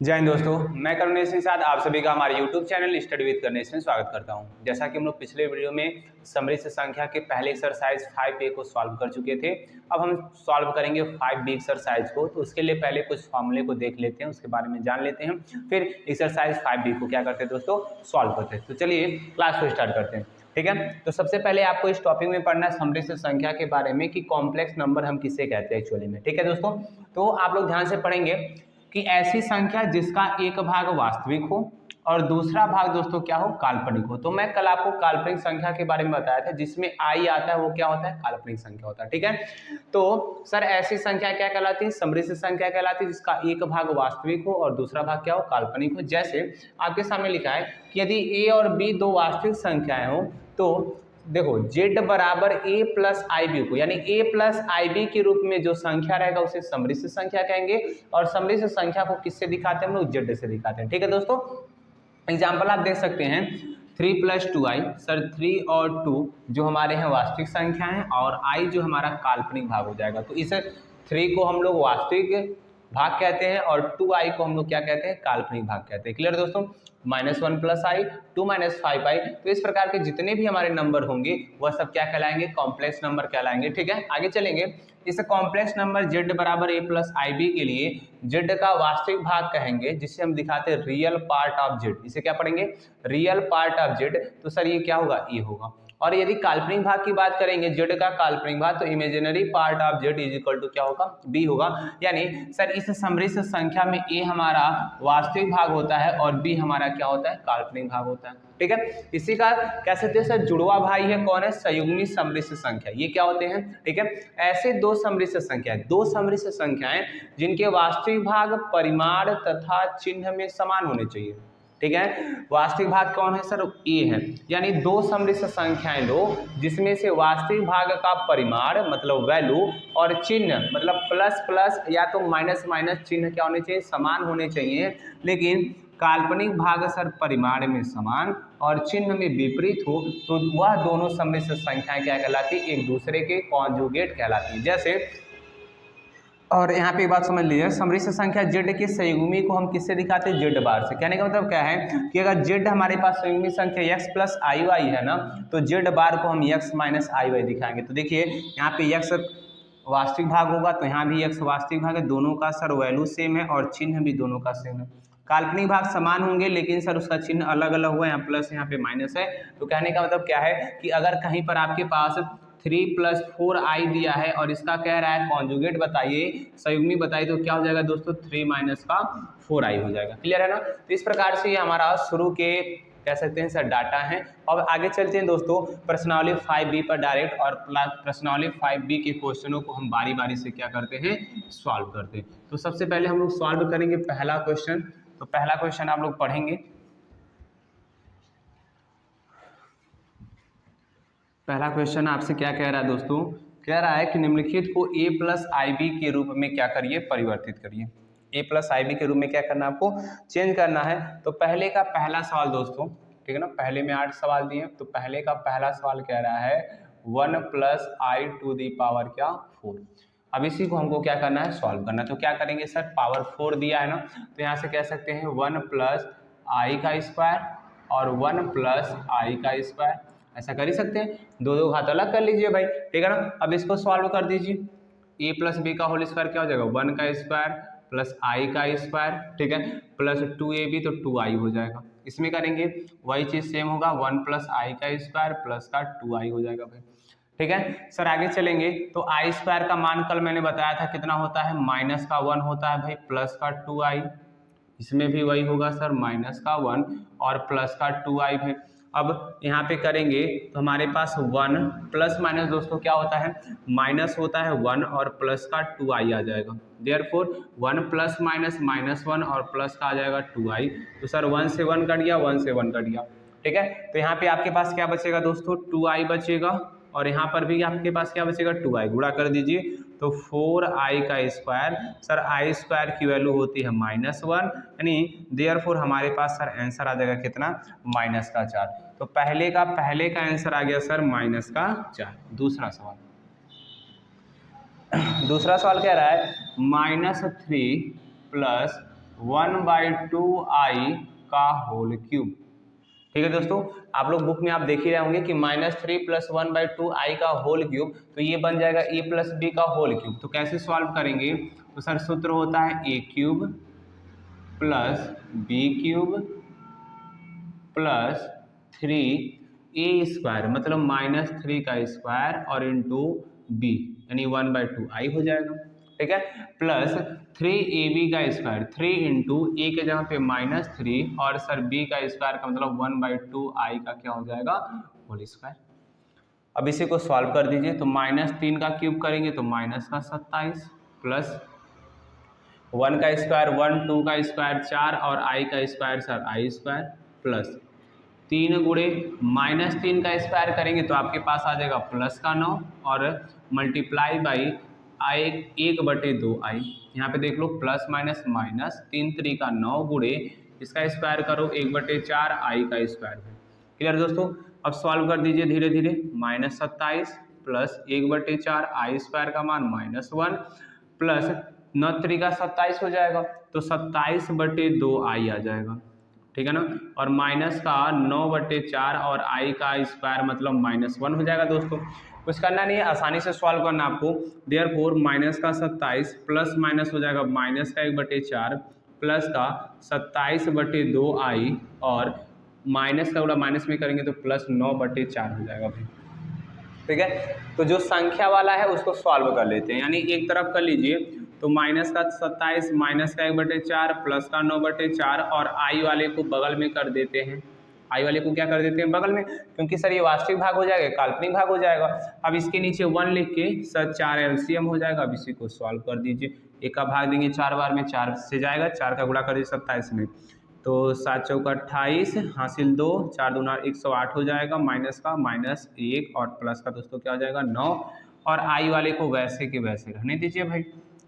जय हिंद दोस्तों, मैं करुणेश के साथ आप सभी का हमारे YouTube channel study with Karunesh में स्वागत करता हूं। जैसा कि हम लोग पिछले वीडियो में समृद्ध संख्या के पहले एक्सरसाइज 5A को सॉल्व कर चुके थे। अब हम सॉल्व करेंगे 5B एक्सरसाइज को। तो उसके लिए पहले कुछ फॉर्मूले को देख लेते हैं, उसके बारे में जान लेते हैं, फिर एक्सरसाइज 5B को क्या करते हैं दोस्तों, सॉल्व करते हैं। तो चलिए क्लास को स्टार्ट करते हैं। ठीक है, तो सबसे पहले आपको इस टॉपिक में पढ़ना है समृद्ध संख्या के बारे में कि कॉम्प्लेक्स नंबर हम किसे कहते हैं एक्चुअली में। ठीक है दोस्तों, तो आप लोग ध्यान से पढ़ेंगे कि ऐसी संख्या जिसका एक भाग वास्तविक हो और दूसरा भाग दोस्तों क्या हो, काल्पनिक हो। तो मैं कल आपको काल्पनिक संख्या के बारे में बताया था, जिसमें आई आता है वो क्या होता है, काल्पनिक संख्या होता है। ठीक है, तो सर ऐसी संख्या क्या कहलाती है, समृद्ध संख्या कहलाती है जिसका एक भाग वास्तविक हो और दूसरा भाग क्या हो, काल्पनिक हो। जैसे आपके सामने लिखा है कि यदि ए और बी दो वास्तविक संख्याएं हो तो देखो z बराबर a प्लस आई बी को, यानी a प्लस आई बी के रूप में जो संख्या रहेगा उसे समृद्ध संख्या कहेंगे। और समृद्ध संख्या को किससे दिखाते हैं हम लोग, z से दिखाते हैं। ठीक है दोस्तों, एग्जाम्पल आप देख सकते हैं 3 + 2i। सर 3 और 2 जो हमारे हैं वास्तविक संख्या हैं और i जो हमारा काल्पनिक भाग हो जाएगा। तो इस 3 को हम लोग वास्तविक भाग कहते हैं और 2i को हम लोग क्या कहते हैं, काल्पनिक भाग कहते हैं। क्लियर दोस्तों, -1 + i, 2 - 5i। तो इस प्रकार के जितने भी हमारे नंबर होंगे वह सब क्या कहलाएंगे, कॉम्प्लेक्स नंबर कहलाएंगे। ठीक है, आगे चलेंगे। इस कॉम्प्लेक्स नंबर z बराबर a प्लस आई बी के लिए z का वास्तविक भाग कहेंगे, जिसे हम दिखाते हैं रियल पार्ट ऑफ z। इसे क्या पढ़ेंगे, रियल पार्ट ऑफ z। तो सर ये क्या होगा, ये होगा। और यदि काल्पनिक भाग की बात करेंगे, z का काल्पनिक भाग, तो imaginary part of z is equal to क्या होगा, b होगा। यानी सर इस समृद्ध संख्या में a हमारा वास्तविक भाग होता है और b हमारा क्या होता है, काल्पनिक भाग होता है। ठीक है, इसी का कह सकते हैं सर जुड़वा भाई है कौन है, संयुग्मी समृद्ध संख्या। ये क्या होते हैं, ठीक है, ऐसे दो समृद्ध संख्याएं, दो समृद्ध संख्याएं जिनके वास्तविक भाग परिमाण तथा चिन्ह में समान होने चाहिए। ठीक है, वास्तविक भाग कौन है सर, ए है। यानी दो समृद्ध संख्याएं लो जिसमें से वास्तविक भाग का परिमाण मतलब वैल्यू और चिन्ह मतलब प्लस प्लस या तो माइनस माइनस चिन्ह क्या होने चाहिए, समान होने चाहिए। लेकिन काल्पनिक भाग सर परिमाण में समान और चिन्ह में विपरीत हो तो वह दोनों समृद्ध संख्याएं क्या कहलाती है, एक दूसरे के कॉन्जुगेट कहलाती है। जैसे, और यहाँ पे एक बात समझ लीजिए, समृद्ध संख्या z के संयुग्मी को हम किससे दिखाते हैं, z बार से। कहने का मतलब क्या है कि अगर z हमारे पास संयुग्मी संख्या x प्लस आई वाई है ना, तो z बार को हम x माइनस आई वाई दिखाएंगे। तो देखिए यहाँ पे x वास्तविक भाग होगा तो यहाँ भी x वास्तविक भाग है, दोनों का सर वैल्यू सेम है और चिन्ह भी दोनों का सेम है। काल्पनिक भाग समान होंगे लेकिन सर उसका चिन्ह अलग अलग हुआ, यहाँ प्लस यहाँ पे माइनस है। तो कहने का मतलब क्या है कि अगर कहीं पर आपके पास 3 + 4i दिया है और इसका कह रहा है कॉन्जुगेट बताइए, संयुग्मी बताइए, तो क्या हो जाएगा दोस्तों, 3 - 4i हो जाएगा। क्लियर है ना। तो इस प्रकार से ये हमारा शुरू के कह सकते हैं सर डाटा है। अब आगे चलते हैं दोस्तों प्रश्नावली 5B पर डायरेक्ट, और प्रश्नावली 5B के क्वेश्चनों को हम बारी बारी से क्या करते हैं, सॉल्व करते हैं। तो सबसे पहले हम लोग सॉल्व करेंगे पहला क्वेश्चन। तो पहला क्वेश्चन आप लोग पढ़ेंगे। पहला क्वेश्चन आपसे क्या कह रहा है दोस्तों, कह रहा है कि निम्नलिखित को a प्लस आई बी के रूप में क्या करिए, परिवर्तित करिए। a प्लस आई बी के रूप में क्या करना है, आपको चेंज करना है। तो पहले का पहला सवाल दोस्तों, ठीक है ना, पहले में 8 सवाल दिए, तो पहले का पहला सवाल कह रहा है 1 + i टू दी पावर क्या, 4। अब इसी को हमको क्या करना है, सॉल्व करना है। तो क्या करेंगे सर, पावर 4 दिया है ना, तो यहाँ से कह सकते हैं 1 + i का स्क्वायर और 1 + i का स्क्वायर, ऐसा कर ही सकते हैं। दो दो घात अलग कर लीजिए भाई, ठीक है ना। अब इसको सॉल्व कर दीजिए, a + b का होल स्क्वायर क्या हो जाएगा, 1 का स्क्वायर प्लस i का स्क्वायर, ठीक है, प्लस 2ab तो 2i हो जाएगा। इसमें करेंगे वही चीज सेम होगा, 1 + i का स्क्वायर प्लस का 2i हो जाएगा भाई। ठीक है सर, आगे चलेंगे। तो आई स्क्वायर का मान कल मैंने बताया था कितना होता है, -1 होता है भाई, प्लस का 2i। इसमें भी वही होगा सर, -1 और प्लस का 2i भाई। अब यहाँ पे करेंगे तो हमारे पास 1 प्लस माइनस दोस्तों क्या होता है, माइनस होता है 1 और प्लस का 2i आ जाएगा। देयरफॉर 1 + -1 और प्लस का आ जाएगा 2i। तो सर 1 से 1 कट गया, 1 से 1 कट गया। ठीक है, तो यहाँ पे आपके पास क्या बचेगा दोस्तों, 2i बचेगा, और यहाँ पर भी आपके पास क्या बचेगा, 2i। गुणा कर दीजिए तो 4i का स्क्वायर, सर आई स्क्वायर की वैल्यू होती है -1, यानी देयरफॉर हमारे पास सर आंसर आ जाएगा कितना, -4। तो पहले का आंसर आ गया सर -4। दूसरा सवाल, दूसरा सवाल कह रहा है -3 + 1/2i का होल क्यूब। ठीक है दोस्तों, आप लोग बुक में आप देख ही रहे होंगे कि -3 + 1/2i का होल क्यूब, तो ये बन जाएगा a + b का होल क्यूब। तो कैसे सॉल्व करेंगे? तो सर सूत्र होता है a³ + b³ + 3a² मतलब -3 का स्क्वायर और इंटू b यानी 1/2i हो जाएगा। ठीक है, प्लस 3ab का स्क्वायर, 3 इंटू ए के जगह पे -3 और सर b का स्क्वायर का मतलब 1/2i का क्या हो जाएगा? Whole square. अब इसी को सॉल्व कर दीजिए, तो -3 का क्यूब करेंगे तो -27 प्लस 1 का स्क्वायर 1, 2 का स्क्वायर 4 और i का स्क्वायर सर i² प्लस 3 गुणे -3 का स्क्वायर करेंगे तो आपके पास आ जाएगा +9 और मल्टीप्लाई बाई आई 1/2i। यहाँ पे देख लो प्लस माइनस माइनस 3 3 का 9 गुणे इसका स्क्वायर करो 1/4 i का स्क्वायर। क्लियर दोस्तों? अब सॉल्व कर दीजिए धीरे धीरे। -27 प्लस 1/4 i² का मान -1 प्लस 9 3 का 27 हो जाएगा तो 27/2i आ जाएगा। ठीक है ना, और माइनस का 9/4 और i का स्क्वायर मतलब -1 हो जाएगा दोस्तों। कुछ करना नहीं है, आसानी से सॉल्व करना आपको। देयरफॉर -27 प्लस माइनस हो जाएगा -1/4 प्लस का 27/2i और माइनस का गुणा माइनस में करेंगे तो +9/4 हो जाएगा भाई। ठीक है, तो जो संख्या वाला है उसको सॉल्व कर लेते हैं, यानी एक तरफ कर लीजिए तो माइनस का 27 माइनस का 1/4 प्लस का 9/4 और आई वाले को बगल में कर देते हैं। आई वाले को क्या कर देते हैं? बगल में, क्योंकि सर ये वास्तविक भाग हो जाएगा, काल्पनिक भाग हो जाएगा। अब इसके नीचे 1 लिख के सर 4 LCM हो जाएगा। अब इसी को सॉल्व कर दीजिए। एक का भाग देंगे 4 बार में, 4 से जाएगा, 4 का गुणा कर दीजिए 27 में, तो 7 चौका 28 हासिल 2, 4 दूना 108 हो जाएगा। माइनस का -1 और प्लस का दोस्तों क्या हो जाएगा 9 और आई वाले को वैसे के वैसे रहने दीजिए भाई।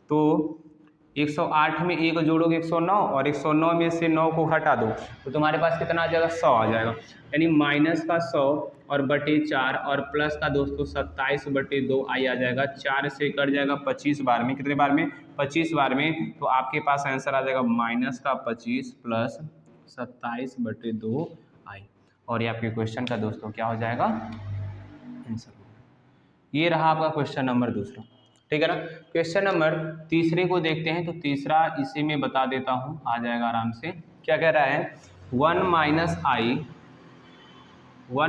तो 108 में 1 जोड़ोगे 109 और 109 में से 9 को हटा दो तो तुम्हारे पास कितना आ जाएगा? 100 आ जाएगा। यानी माइनस का 100 और बटे 4 और प्लस का दोस्तों 27/2i आ जाएगा। 4 से कट जाएगा 25 बार में, कितने बार में? 25 बार में। तो आपके पास आंसर आ जाएगा -25 प्लस 27/2i और ये आपके क्वेश्चन का दोस्तों क्या हो जाएगा? आंसर। ये रहा आपका क्वेश्चन नंबर दूसरा। ठीक है ना। क्वेश्चन नंबर तीसरे को देखते हैं, तो तीसरा इसी में बता देता हूँ, आ जाएगा आराम से। क्या कह रहा है? 1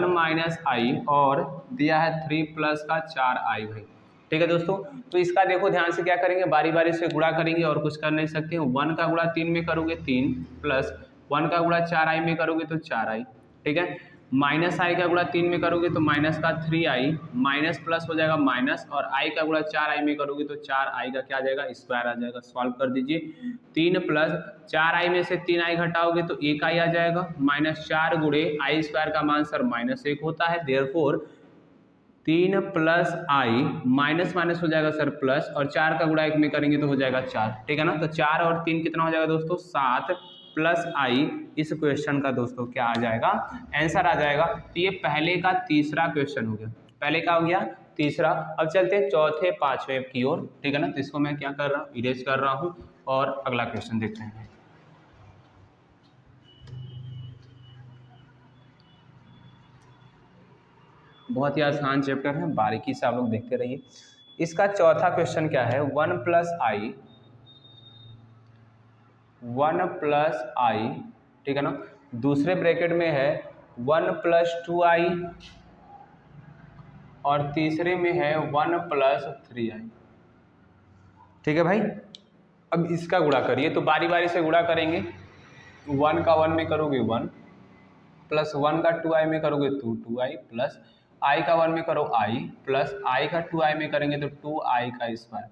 माइनस आई और दिया है 3 प्लस का 4i भाई। ठीक है दोस्तों, तो इसका देखो ध्यान से क्या करेंगे, बारी बारी से गुणा करेंगे और कुछ कर नहीं सकते हैं। 1 का गुणा 3 में करोगे 3 प्लस 1 का गुणा 4i में करोगे तो 4i। ठीक है, माइनस आई का गुणा 3 में करोगे तो माइनस का 3i, माइनस प्लस हो जाएगा माइनस और आई का गुणा 4i में करोगे तो 4i का क्या आ जाएगा? स्क्वायर आ जाएगा। सॉल्व कर दीजिए। 3 प्लस 4i में से 3i घटाओगे तो 1i आ जाएगा। -4 गुणे आई स्क्वायर का मान सर -1 होता है। देयरफॉर 3 प्लस आई माइनस माइनस हो जाएगा सर प्लस और 4 का गुणा 1 में करेंगे तो हो जाएगा 4। ठीक है ना, तो 4 और 3 कितना हो जाएगा दोस्तों? 7 प्लस आई। इस क्वेश्चन का दोस्तों क्या आ जाएगा? आंसर आ जाएगा। तो ये पहले का तीसरा क्वेश्चन हो गया। पहले का हो गया तीसरा। अब चलते हैं चौथे पांचवें की ओर। ठीक है ना, तो इसको मैं क्या कर रहा हूँ? इरेज कर रहा हूँ और अगला क्वेश्चन देखते हैं। बहुत ही आसान चैप्टर है, बारीकी से आप लोग देखते रहिए। इसका चौथा क्वेश्चन क्या है? 1 प्लस आई, ठीक है ना, दूसरे ब्रैकेट में है 1 + 2i और तीसरे में है 1 + 3i। ठीक है भाई, अब इसका गुणा करिए, तो बारी बारी से गुणा करेंगे। 1 का 1 में करोगे 1 प्लस 1 का 2i में करोगे 2i प्लस i का 1 में करो i प्लस i का 2i में करेंगे तो 2i का स्क्वायर।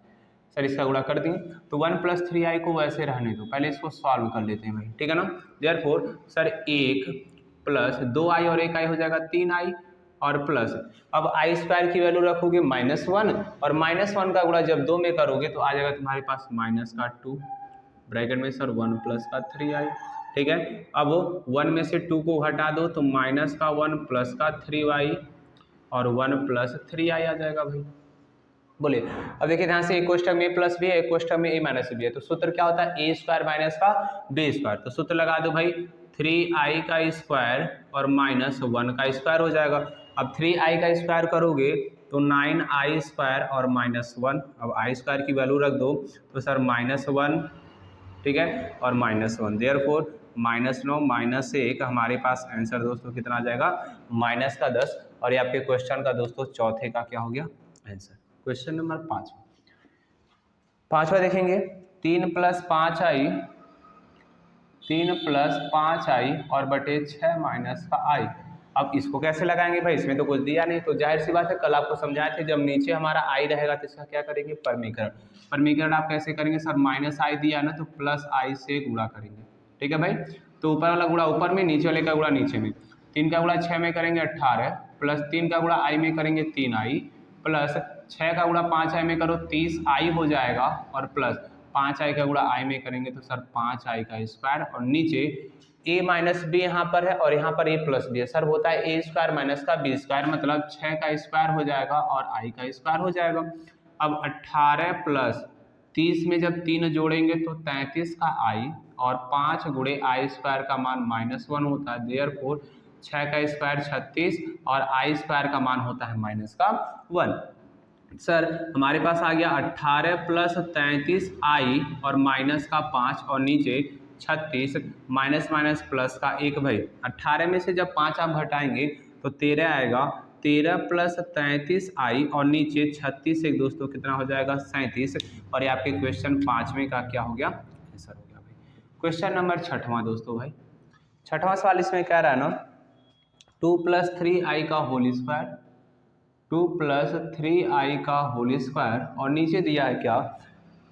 सर इसका गुणा कर देंगे तो 1 + 3i को वैसे रहने दो, पहले इसको सॉल्व कर लेते हैं भाई। ठीक है ना, देयरफॉर सर 1 प्लस 2i और 1i हो जाएगा 3i और प्लस अब i² की वैल्यू रखोगे -1 और -1 का गुणा जब 2 में करोगे तो आ जाएगा तुम्हारे पास -2 ब्रैकेट में सर 1 प्लस का 3i। ठीक है, अब 1 में से 2 को हटा दो तो -1 प्लस का 3y और 1 + 3i आ जाएगा भाई। बोलिए। अब देखिए ध्यान से, एक क्वेश्चन में ए प्लस बी है, एक क्वेश्चन में ए माइनस बी है, तो सूत्र क्या होता है, ए स्क्वायर माइनस का बी स्क्वायर। तो सूत्र लगा दो भाई, 3i का स्क्वायर और माइनस 1 का स्क्वायर हो जाएगा। अब 3i का स्क्वायर करोगे तो 9i स्क्वायर और माइनस 1। अब आई स्क्वायर की वैल्यू रख दो तो सर -1, ठीक है, और -1, देयरफॉर -9 -1 हमारे पास आंसर दोस्तों कितना आ जाएगा, -10। और ये आपके क्वेश्चन का दोस्तों चौथे का क्या हो गया आंसर। क्वेश्चन नंबर 5वां देखेंगे, 3 + 5i और बटे 6 माइनस का i। अब इसको कैसे लगाएंगे भाई, इसमें तो कुछ दिया नहीं, तो जाहिर सी बात है, कल आपको समझाए थे, जब नीचे हमारा i रहेगा तो इसका क्या करेंगे, परमीकरण। परमीकरण आप कैसे करेंगे सर, -i दिया ना तो +i से गुणा करेंगे, ठीक है भाई। तो ऊपर वाला गुणा ऊपर में, नीचे वाले का गुणा नीचे में। 3 का गुणा 6 में करेंगे 18, प्लस 3 का गुणा i में करेंगे 3i, प्लस 6 का गुणा 5i में करो 30i हो जाएगा, और प्लस 5i का गुणा i में करेंगे तो सर 5i का स्क्वायर, और नीचे a माइनस बी यहाँ पर है और यहाँ पर a प्लस बी है, सर होता है a स्क्वायर माइनस का b स्क्वायर, मतलब 6 का स्क्वायर हो जाएगा और i का स्क्वायर हो जाएगा। अब 18 प्लस 30 में जब 3 जोड़ेंगे तो 33 का i, और 5 गुणे i स्क्वायर का मान -1 होता है, देयरफॉर 6 का स्क्वायर 36 और i स्क्वायर का मान होता है -1। सर हमारे पास आ गया 18 + 33i और माइनस का 5 और नीचे 36 माइनस माइनस प्लस का 1 भाई। 18 में से जब 5 आप घटाएंगे तो 13 आएगा, 13 + 33i और नीचे 36 एक दोस्तों कितना हो जाएगा 37। और ये आपके क्वेश्चन 5वें का क्या हो गया आंसर हो गया भाई। क्वेश्चन नंबर 6वां दोस्तों भाई, 6वां सवाल इसमें कह रहा है ना, 2 + 3i का होल स्क्वायर, 2 + 3i का होल स्क्वायर, और नीचे दिया है क्या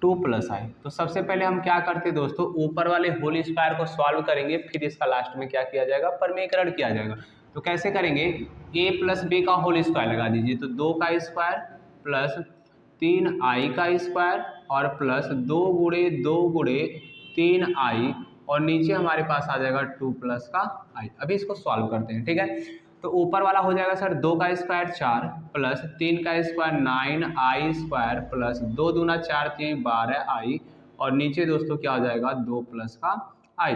2 + i। तो सबसे पहले हम क्या करते हैं दोस्तों, ऊपर वाले होल स्क्वायर को सॉल्व करेंगे, फिर इसका लास्ट में क्या किया जाएगा, परमीकरण किया जाएगा। तो कैसे करेंगे, a + b का होल स्क्वायर लगा दीजिए, तो 2 का स्क्वायर प्लस 3i का स्क्वायर और प्लस 2 गुणे 2 गुणे 3i, और नीचे हमारे पास आ जाएगा 2 + का i। अभी इसको सॉल्व करते हैं, ठीक है। तो ऊपर वाला हो जाएगा सर 2 का स्क्वायर 4 प्लस 3 का स्क्वायर 9i स्क्वायर प्लस 2 दूना 4 3 12i, और नीचे दोस्तों क्या हो जाएगा 2 + का i,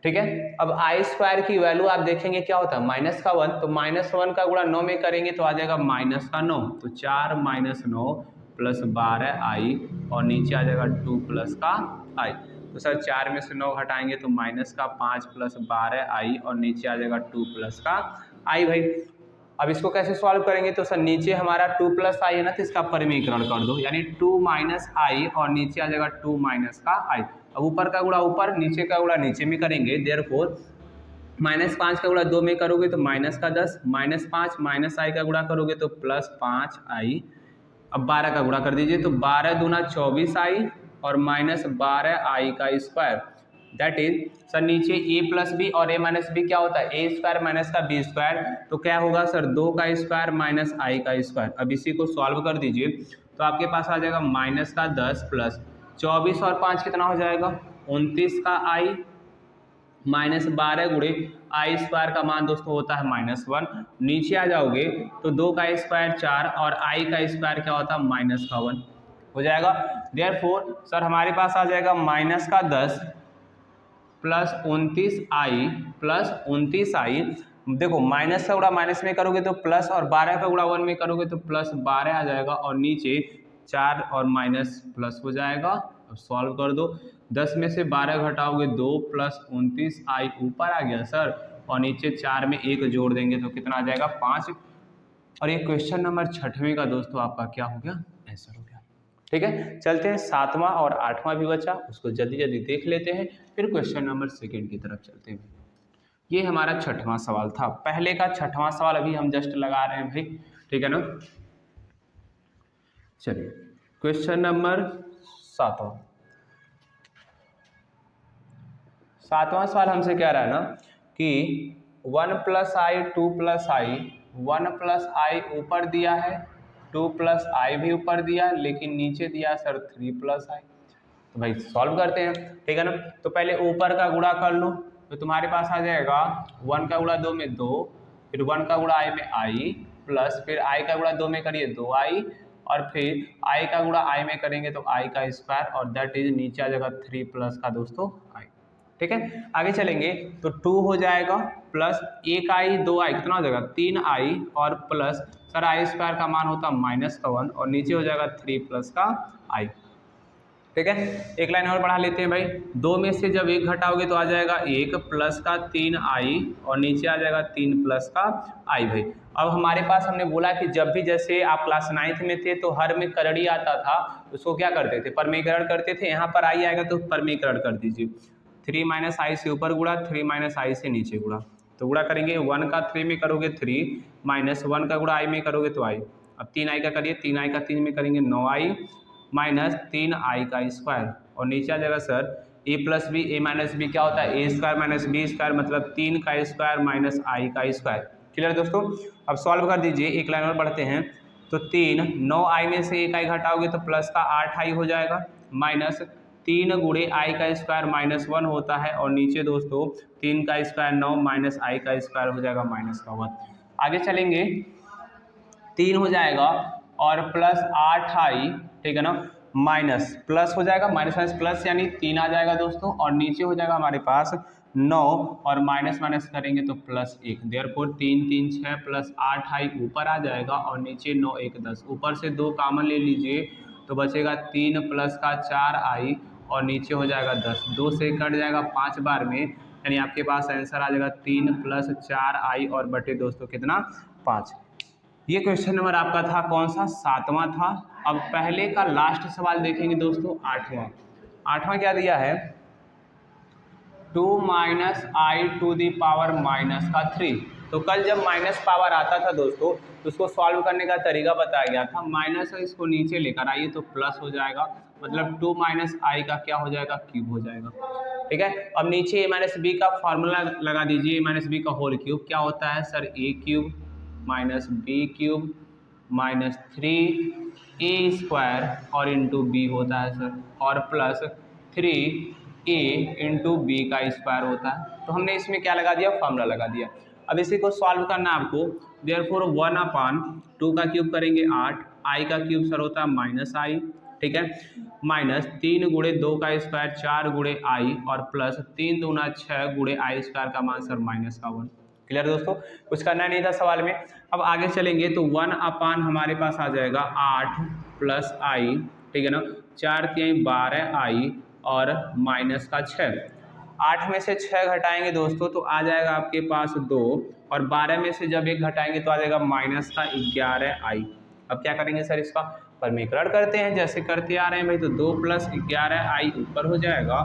ठीक है। अब आई स्क्वायर की वैल्यू आप देखेंगे क्या होता है -1, तो -1 का गुणा 9 में करेंगे तो आ जाएगा -9, तो 4 - 9 + 12i, और नीचे आ जाएगा 2 + का i। तो सर 4 में से 9 घटाएंगे तो -5 + 12i, और नीचे आ जाएगा 2 + का i भाई। अब इसको कैसे सॉल्व करेंगे, तो सर नीचे हमारा 2 + i है ना, तो इसका परमीकरण कर दो, यानी 2 - i और नीचे आ जाएगा 2 - का i। अब ऊपर का गुणा ऊपर, नीचे का गुणा नीचे में करेंगे, देयरफॉर -5 का गुणा 2 में करोगे तो -10, -5 -i का गुणा करोगे तो +5i। अब 12 का गुणा कर दीजिए, तो 12 दूना 24i और -12i का स्क्वायर, दैट इज सर नीचे a + b और a - b क्या होता है, a स्क्वायर माइनस का b स्क्वायर, तो क्या होगा सर 2 का स्क्वायर माइनस i का स्क्वायर। अब इसी को सॉल्व कर दीजिए तो आपके पास आ जाएगा -10 प्लस 24 और 5 कितना हो जाएगा 29 का i, -12 गुणे i स्क्वायर का मान दोस्तों होता है -1। नीचे आ जाओगे तो 2 का स्क्वायर 4 और i का स्क्वायर क्या होता है -1 हो जाएगा। देयरफॉर सर हमारे पास आ जाएगा -10 प्लस 29i, देखो माइनस का गुणा माइनस में करोगे तो प्लस, और 12 का गुणा 1 में करोगे तो +12 आ जाएगा, और नीचे 4 और माइनस प्लस हो जाएगा। अब सॉल्व कर दो, 10 में से 12 घटाओगे 2 + 29i ऊपर आ गया सर, और नीचे 4 में 1 जोड़ देंगे तो कितना आ जाएगा 5। और ये क्वेश्चन नंबर 6वें का दोस्तों आपका क्या हो गया आंसर हो गया, ठीक है। चलते हैं 7वां और 8वां भी बचा, उसको जल्दी जल्दी देख लेते हैं, फिर क्वेश्चन नंबर 2 की तरफ चलते हैं। ये हमारा 6वां सवाल था, पहले का 6वां सवाल अभी हम जस्ट लगा रहे हैं भाई, ठीक है ना। चलिए क्वेश्चन नंबर 7वां सवाल हमसे कह रहा है ना कि 1 + i 2 + i, 1 + i ऊपर दिया है, 2 + i भी ऊपर दिया, लेकिन नीचे दिया सर 3 + i। तो भाई सॉल्व करते हैं, ठीक है ना। तो पहले ऊपर का गुणा कर लो, तो तुम्हारे पास आ जाएगा 1 का गुणा 2 में 2, फिर 1 का गुणा i में i, प्लस फिर i का गुणा 2 में करिए 2i, और फिर आई का गुणा आई में करेंगे तो आई का स्क्वायर और दैट इज नीचे आ जाएगा 3 प्लस का दोस्तों आई। ठीक है, आगे चलेंगे तो 2 हो जाएगा प्लस 1 आई 2 आई कितना हो जाएगा 3 आई और प्लस सर आई स्क्वायर का मान होता -1 और नीचे हो जाएगा 3 प्लस का आई। ठीक है, एक लाइन और बढ़ा लेते हैं भाई, 2 में से जब 1 घटाओगे तो आ जाएगा 1 प्लस का 3 आई और नीचे आ जाएगा 3 प्लस का आई भाई। अब हमारे पास हमने बोला कि जब भी जैसे आप क्लास 9th में थे तो हर में करड़ी आता था, उसको क्या करते थे परमीकरण करते थे। यहाँ पर आई आएगा तो परमीकरण कर दीजिए, 3 माइनस आई से ऊपर गुणा 3 माइनस आई से नीचे गुणा, तो गुणा करेंगे 1 का 3 में करोगे 3 माइनस 1 का गुणा आई में करोगे तो आई। अब 3 आई का करिए, 3 आई का 3 में करेंगे 9 आई माइनस 3 आई का स्क्वायर और नीचे आ जाएगा सर ए प्लस बी, ए माइनस बी क्या होता है ए स्क्वायर माइनस बी स्क्वायर मतलब 3 का स्क्वायर माइनस आई का स्क्वायर। क्लियर दोस्तों, अब सॉल्व कर दीजिए, एक लाइन और बढ़ते हैं तो 3 9 आई में से 1 आई घटाओगे तो प्लस का 8 आई हो जाएगा माइनस 3 गुणे आई का स्क्वायर -1 होता है और नीचे दोस्तों 3 का स्क्वायर 9 माइनस आई का स्क्वायर हो जाएगा -1। आगे चलेंगे 3 हो जाएगा और प्लस 8 आई, ठीक है ना, माइनस प्लस हो जाएगा माइनस माइनस प्लस यानी 3 आ जाएगा दोस्तों और नीचे हो जाएगा हमारे पास 9 और माइनस माइनस करेंगे तो प्लस 1, देयरफॉर 3 3 6 प्लस 8 आई ऊपर आ जाएगा और नीचे 9 1 10, ऊपर से 2 कॉमन ले लीजिए तो बचेगा 3 प्लस का 4 आई और नीचे हो जाएगा 10, 2 से कट जाएगा 5 बार में यानी आपके पास आंसर आ जाएगा 3 प्लस 4 आई और बटे दोस्तों कितना 5। ये क्वेश्चन नंबर आपका था कौन सा 7वां था। अब पहले का लास्ट सवाल देखेंगे दोस्तों 8वां क्या दिया है 2 minus i to the power minus का 3। तो कल जब माइनस पावर आता था दोस्तों तो उसको सॉल्व करने का तरीका बताया गया था, माइनस है इसको नीचे लेकर आइए तो प्लस हो जाएगा मतलब 2 माइनस आई का क्या हो जाएगा क्यूब हो जाएगा। ठीक है, अब नीचे ए माइनस बी का फॉर्मूला लगा दीजिए, ए माइनस बी का होल क्यूब क्या होता है sir A cube minus B cube minus 3 A square और इंटू बी होता है सर और प्लस 3 ए इंटू बी का स्क्वायर होता है। तो हमने इसमें क्या लगा दिया फॉर्मूला लगा दिया। अब इसी को सॉल्व करना है आपको, देयरफॉर 1/2 का क्यूब करेंगे 8, आई का क्यूब सर होता है माइनस आई, ठीक है, माइनस 3 गुणे 2 का स्क्वायर 4 गुणे आई और प्लस 3 दूना 6 गुणे आई स्क्वायर का मान सर -1। क्लियर दोस्तों, कुछ करना नहीं था सवाल में। अब आगे चलेंगे तो 1/, हमारे पास आ जाएगा 8 प्लस आई, ठीक है ना, 4 3 12 आई और माइनस का 6। 8 में से 6 घटाएंगे दोस्तों तो आ जाएगा आपके पास 2 और 12 में से जब 1 घटाएंगे तो आ जाएगा माइनस का 11 आई। अब क्या करेंगे सर इसका परमीकरण करते हैं जैसे करते आ रहे हैं भाई, तो 2 प्लस 11 आई ऊपर हो जाएगा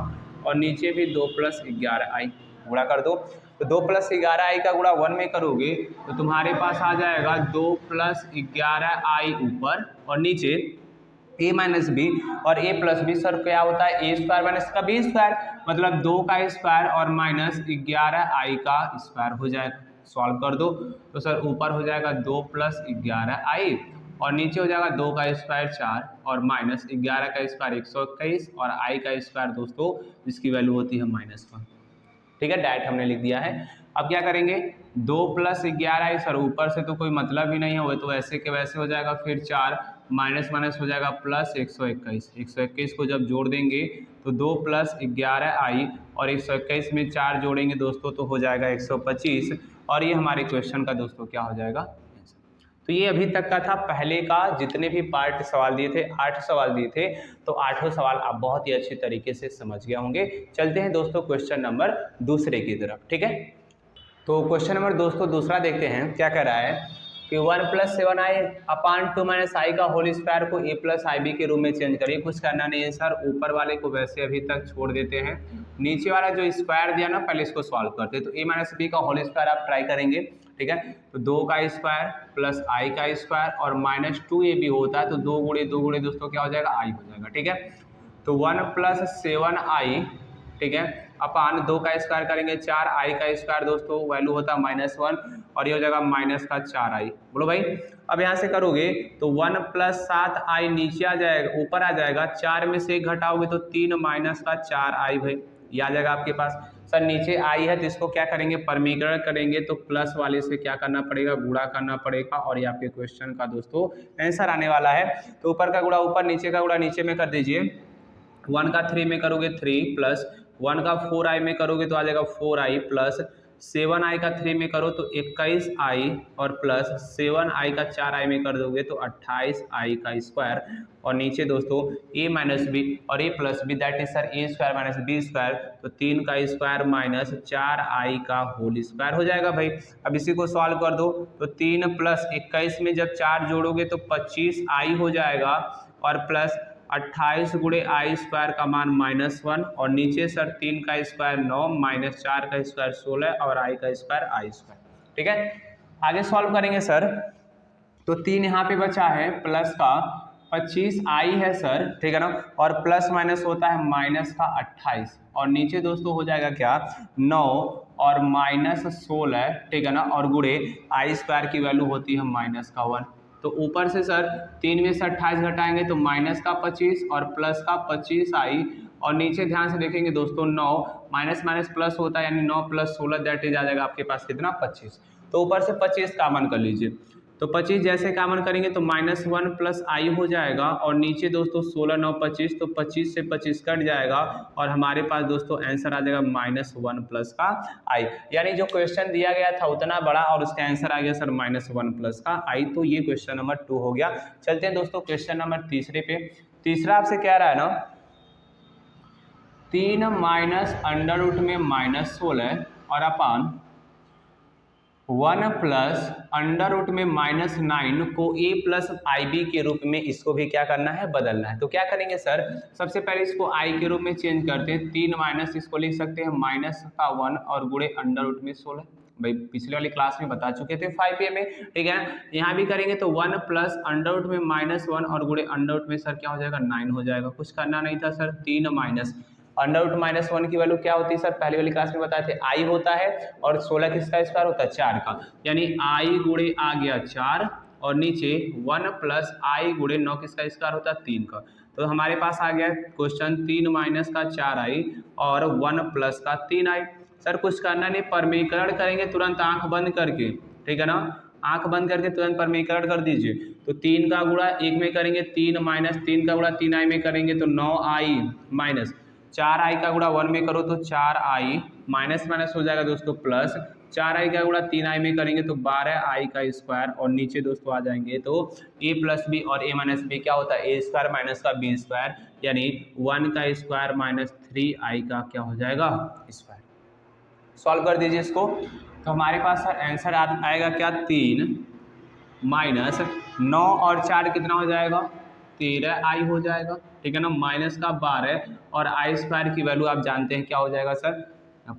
और नीचे भी 2 प्लस 11 आई, गुणा कर दो तो 2 प्लस 11 आई का गुणा 1 में करोगे तो तुम्हारे पास आ जाएगा 2 प्लस 11 आई ऊपर और नीचे ए माइनस बी और ए प्लस बी सर क्या होता है ए स्क्वायर माइनस का बी स्क्वायर मतलब 2 का स्क्वायर और माइनस 11 आई का स्क्वायर हो जाएगा। सॉल्व कर दो तो सर ऊपर हो जाएगा 2 प्लस 11 आई और नीचे हो जाएगा 2 का स्क्वायर 4 और माइनस 11 का स्क्वायर 121 और आई का स्क्वायर दोस्तों जिसकी वैल्यू होती है -1। ठीक है, डायरेक्ट हमने लिख दिया है। अब क्या करेंगे 2 प्लस 11 आई सर ऊपर से तो कोई मतलब ही नहीं है, वो तो वैसे के वैसे हो जाएगा, फिर 4 माइनस माइनस हो जाएगा प्लस 121। 121 को जब जोड़ देंगे तो 2 प्लस 11 आई और 121 में 4 जोड़ेंगे दोस्तों तो हो जाएगा 125 और ये हमारे क्वेश्चन का दोस्तों क्या हो जाएगा आंसर। तो ये अभी तक का था पहले का जितने भी पार्ट सवाल दिए थे, 8 सवाल दिए थे, तो 8 सवाल आप बहुत ही अच्छी तरीके से समझ गए होंगे। चलते हैं दोस्तों क्वेश्चन नंबर दूसरे की तरफ। ठीक है, तो क्वेश्चन नंबर दोस्तों दूसरा देखते हैं क्या कह रहा है कि 1 प्लस 7 आई अपान 2 माइनस आई का होल स्क्वायर को ए प्लस आई बी के रूप में चेंज करिए। कुछ करना नहीं है सर, ऊपर वाले को वैसे अभी तक छोड़ देते हैं, नीचे वाला जो स्क्वायर दिया ना पहले इसको सॉल्व करते हैं। तो ए माइनस बी का होल स्क्वायर आप ट्राई करेंगे, ठीक है, तो 2 का स्क्वायर प्लस आई का स्क्वायर और माइनस 2 ए बी होता है तो 2 गुणे दोस्तों क्या हो जाएगा आई हो जाएगा। ठीक है, तो 1 प्लस 7 आई, ठीक है, अपान 2 का स्क्वायर करेंगे 4 आई का स्क्वायर दोस्तों वैल्यू होता है -1 और ये हो जाएगा माइनस का 4 आई। बोलो भाई, अब यहाँ से करोगे तो 1 प्लस 7 आई नीचे आ जाएगा, ऊपर आ जाएगा, 4 में से 1 घटाओगे तो 3 माइनस का 4 आई भाई, ये आ जाएगा आपके पास। सर नीचे आई है तो इसको क्या करेंगे, परमीकरण करेंगे तो प्लस वाले से क्या करना पड़ेगा, गुणा करना पड़ेगा, और ये आपके क्वेश्चन का दोस्तों आंसर आने वाला है। तो ऊपर का गुणा ऊपर, नीचे का गुणा नीचे में कर दीजिए। 1 का 3 में करोगे 3 प्लस 1 का 4i में करोगे तो आ जाएगा 4i प्लस 7i का 3 में करो तो 21i और प्लस 7i का 4i में कर दोगे तो 28i का स्क्वायर, और नीचे दोस्तों a माइनस बी और a plus B that is sir a square minus B square, तो 3 का स्क्वायर माइनस 4i का होल स्क्वायर हो जाएगा भाई। अब इसी को सॉल्व कर दो तो 3 प्लस 21 में जब 4 जोड़ोगे तो 25i हो जाएगा, और प्लस 28 गुणे आई स्क्वायर का मान -1, और नीचे सर 3 का स्क्वायर 9 माइनस 4 का स्क्वायर 16 और आई का स्क्वायर आई स्क्वायर। ठीक है, आगे सॉल्व करेंगे सर। तो 3 यहाँ पे बचा है प्लस का 25 आई है सर, ठीक है ना, और प्लस माइनस होता है माइनस का 28, और नीचे दोस्तों हो जाएगा क्या 9 और माइनस 16, ठीक है ना, और गुणे आई स्क्वायर की वैल्यू होती है माइनस का 1। तो ऊपर से सर 3 में से 28 घटाएंगे तो माइनस का 25 और प्लस का 25 आई, और नीचे ध्यान से देखेंगे दोस्तों 9 माइनस माइनस प्लस होता है यानी 9 प्लस 16 दैट इज आ जाएगा आपके पास कितना 25। तो ऊपर से 25 कॉमन कर लीजिए, तो 25 जैसे कॉमन करेंगे तो -1 प्लस आई हो जाएगा, और नीचे दोस्तों 16 9 25 तो 25 से 25 कट जाएगा, और हमारे पास दोस्तों आंसर आ जाएगा -1 प्लस का आई, यानी जो क्वेश्चन दिया गया था उतना बड़ा और उसका आंसर आ गया सर -1 प्लस का आई। तो ये क्वेश्चन नंबर 2 हो गया। चलते हैं दोस्तों क्वेश्चन नंबर तीसरे पे। तीसरा आपसे कह रहा है ना 3 माइनस अंडर रूट में -16 और अपान 1 प्लस अंडर रूट में -9 को a प्लस आई बी के रूप में इसको भी क्या करना है, बदलना है। तो क्या करेंगे सर, सबसे पहले इसको i के रूप में चेंज करते हैं। 3 माइनस इसको लिख सकते हैं माइनस का 1 और गुणे अंडर रूट में 16, भाई पिछले वाली क्लास में बता चुके थे 5a में, ठीक है। यहाँ भी करेंगे तो 1 प्लस अंडर रूट में -1 और गुणे अंडर रूट में सर क्या हो जाएगा 9 हो जाएगा। कुछ करना नहीं था सर, 3 माइनस अंडर रूट -1 की वैल्यू क्या होती है सर, पहली वाली क्लास में बताए थे आई होता है, और 16 किसका स्क्वायर होता है 4 का, यानी आई गुणे आ गया 4, और नीचे 1 प्लस आई गुणे 9 किसका स्क्वायर होता है 3 का। तो हमारे पास आ गया क्वेश्चन 3 माइनस का 4i और 1 प्लस का 3i। सर कुछ करना नहीं, परमीकरण करेंगे तुरंत आंख बंद करके, ठीक है ना, आंख बंद करके तुरंत परमीकरण कर दीजिए। तो 3 का गुणा 1 में करेंगे 3 माइनस 3 का गुणा 3i में करेंगे तो 9i माइनस 4i का गुणा 1 में करो तो 4i माइनस माइनस हो जाएगा दोस्तों प्लस 4i का गुणा 3i में करेंगे तो 12i का स्क्वायर, और नीचे दोस्तों आ जाएंगे तो a प्लस बी और a माइनस बी क्या होता है a स्क्वायर माइनस का b स्क्वायर, यानी 1 का स्क्वायर माइनस 3i का क्या हो जाएगा स्क्वायर। सॉल्व कर दीजिए इसको, तो हमारे पास सर आंसर आएगा क्या 3 माइनस 9 और 4 कितना हो जाएगा 13i हो जाएगा, ठीक है ना, माइनस का 12 और आई स्क्वायर की वैल्यू आप जानते हैं क्या हो जाएगा सर,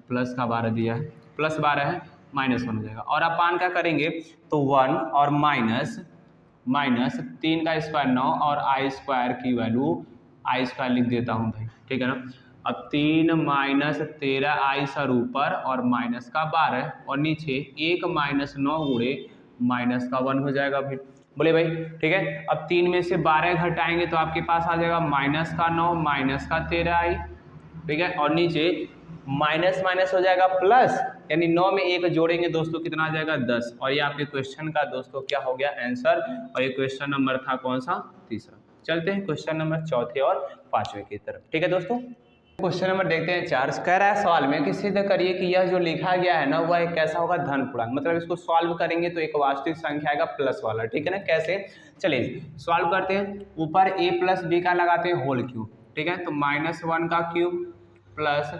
प्लस का 12 दिया है, प्लस 12 है -1 हो जाएगा, और अपान क्या करेंगे तो 1 और माइनस 3 का स्क्वायर 9 और आई स्क्वायर की वैल्यू आई स्क्वायर लिख देता हूँ भाई, ठीक है ना। अब 3 माइनस 13i सर ऊपर और माइनस का 12 और नीचे 1 माइनस 9 गुणे माइनस का 1 हो जाएगा भाई, बोले भाई, ठीक है। अब 3 में से 12 घटाएंगे तो आपके पास आ जाएगा माइनस का 9 माइनस का 13i, ठीक है, और नीचे माइनस माइनस हो जाएगा प्लस, यानी 9 में 1 जोड़ेंगे दोस्तों कितना आ जाएगा 10, और ये आपके क्वेश्चन का दोस्तों क्या हो गया आंसर, और ये क्वेश्चन नंबर था कौन सा, तीसरा। चलते हैं क्वेश्चन नंबर चौथे और पांचवें की तरफ, ठीक है दोस्तों। क्वेश्चन नंबर देखते हैं 4, कह रहा है सवाल में कि सिद्ध करिए कि यह जो लिखा गया है ना वह एक कैसा होगा धन पूर्णांक, मतलब इसको सॉल्व करेंगे तो एक वास्तविक संख्या आएगा प्लस वाला, ठीक है ना। कैसे, चलिए सॉल्व करते हैं। ऊपर a प्लस बी का लगाते हैं होल क्यूब, ठीक है, तो -1 का क्यूब प्लस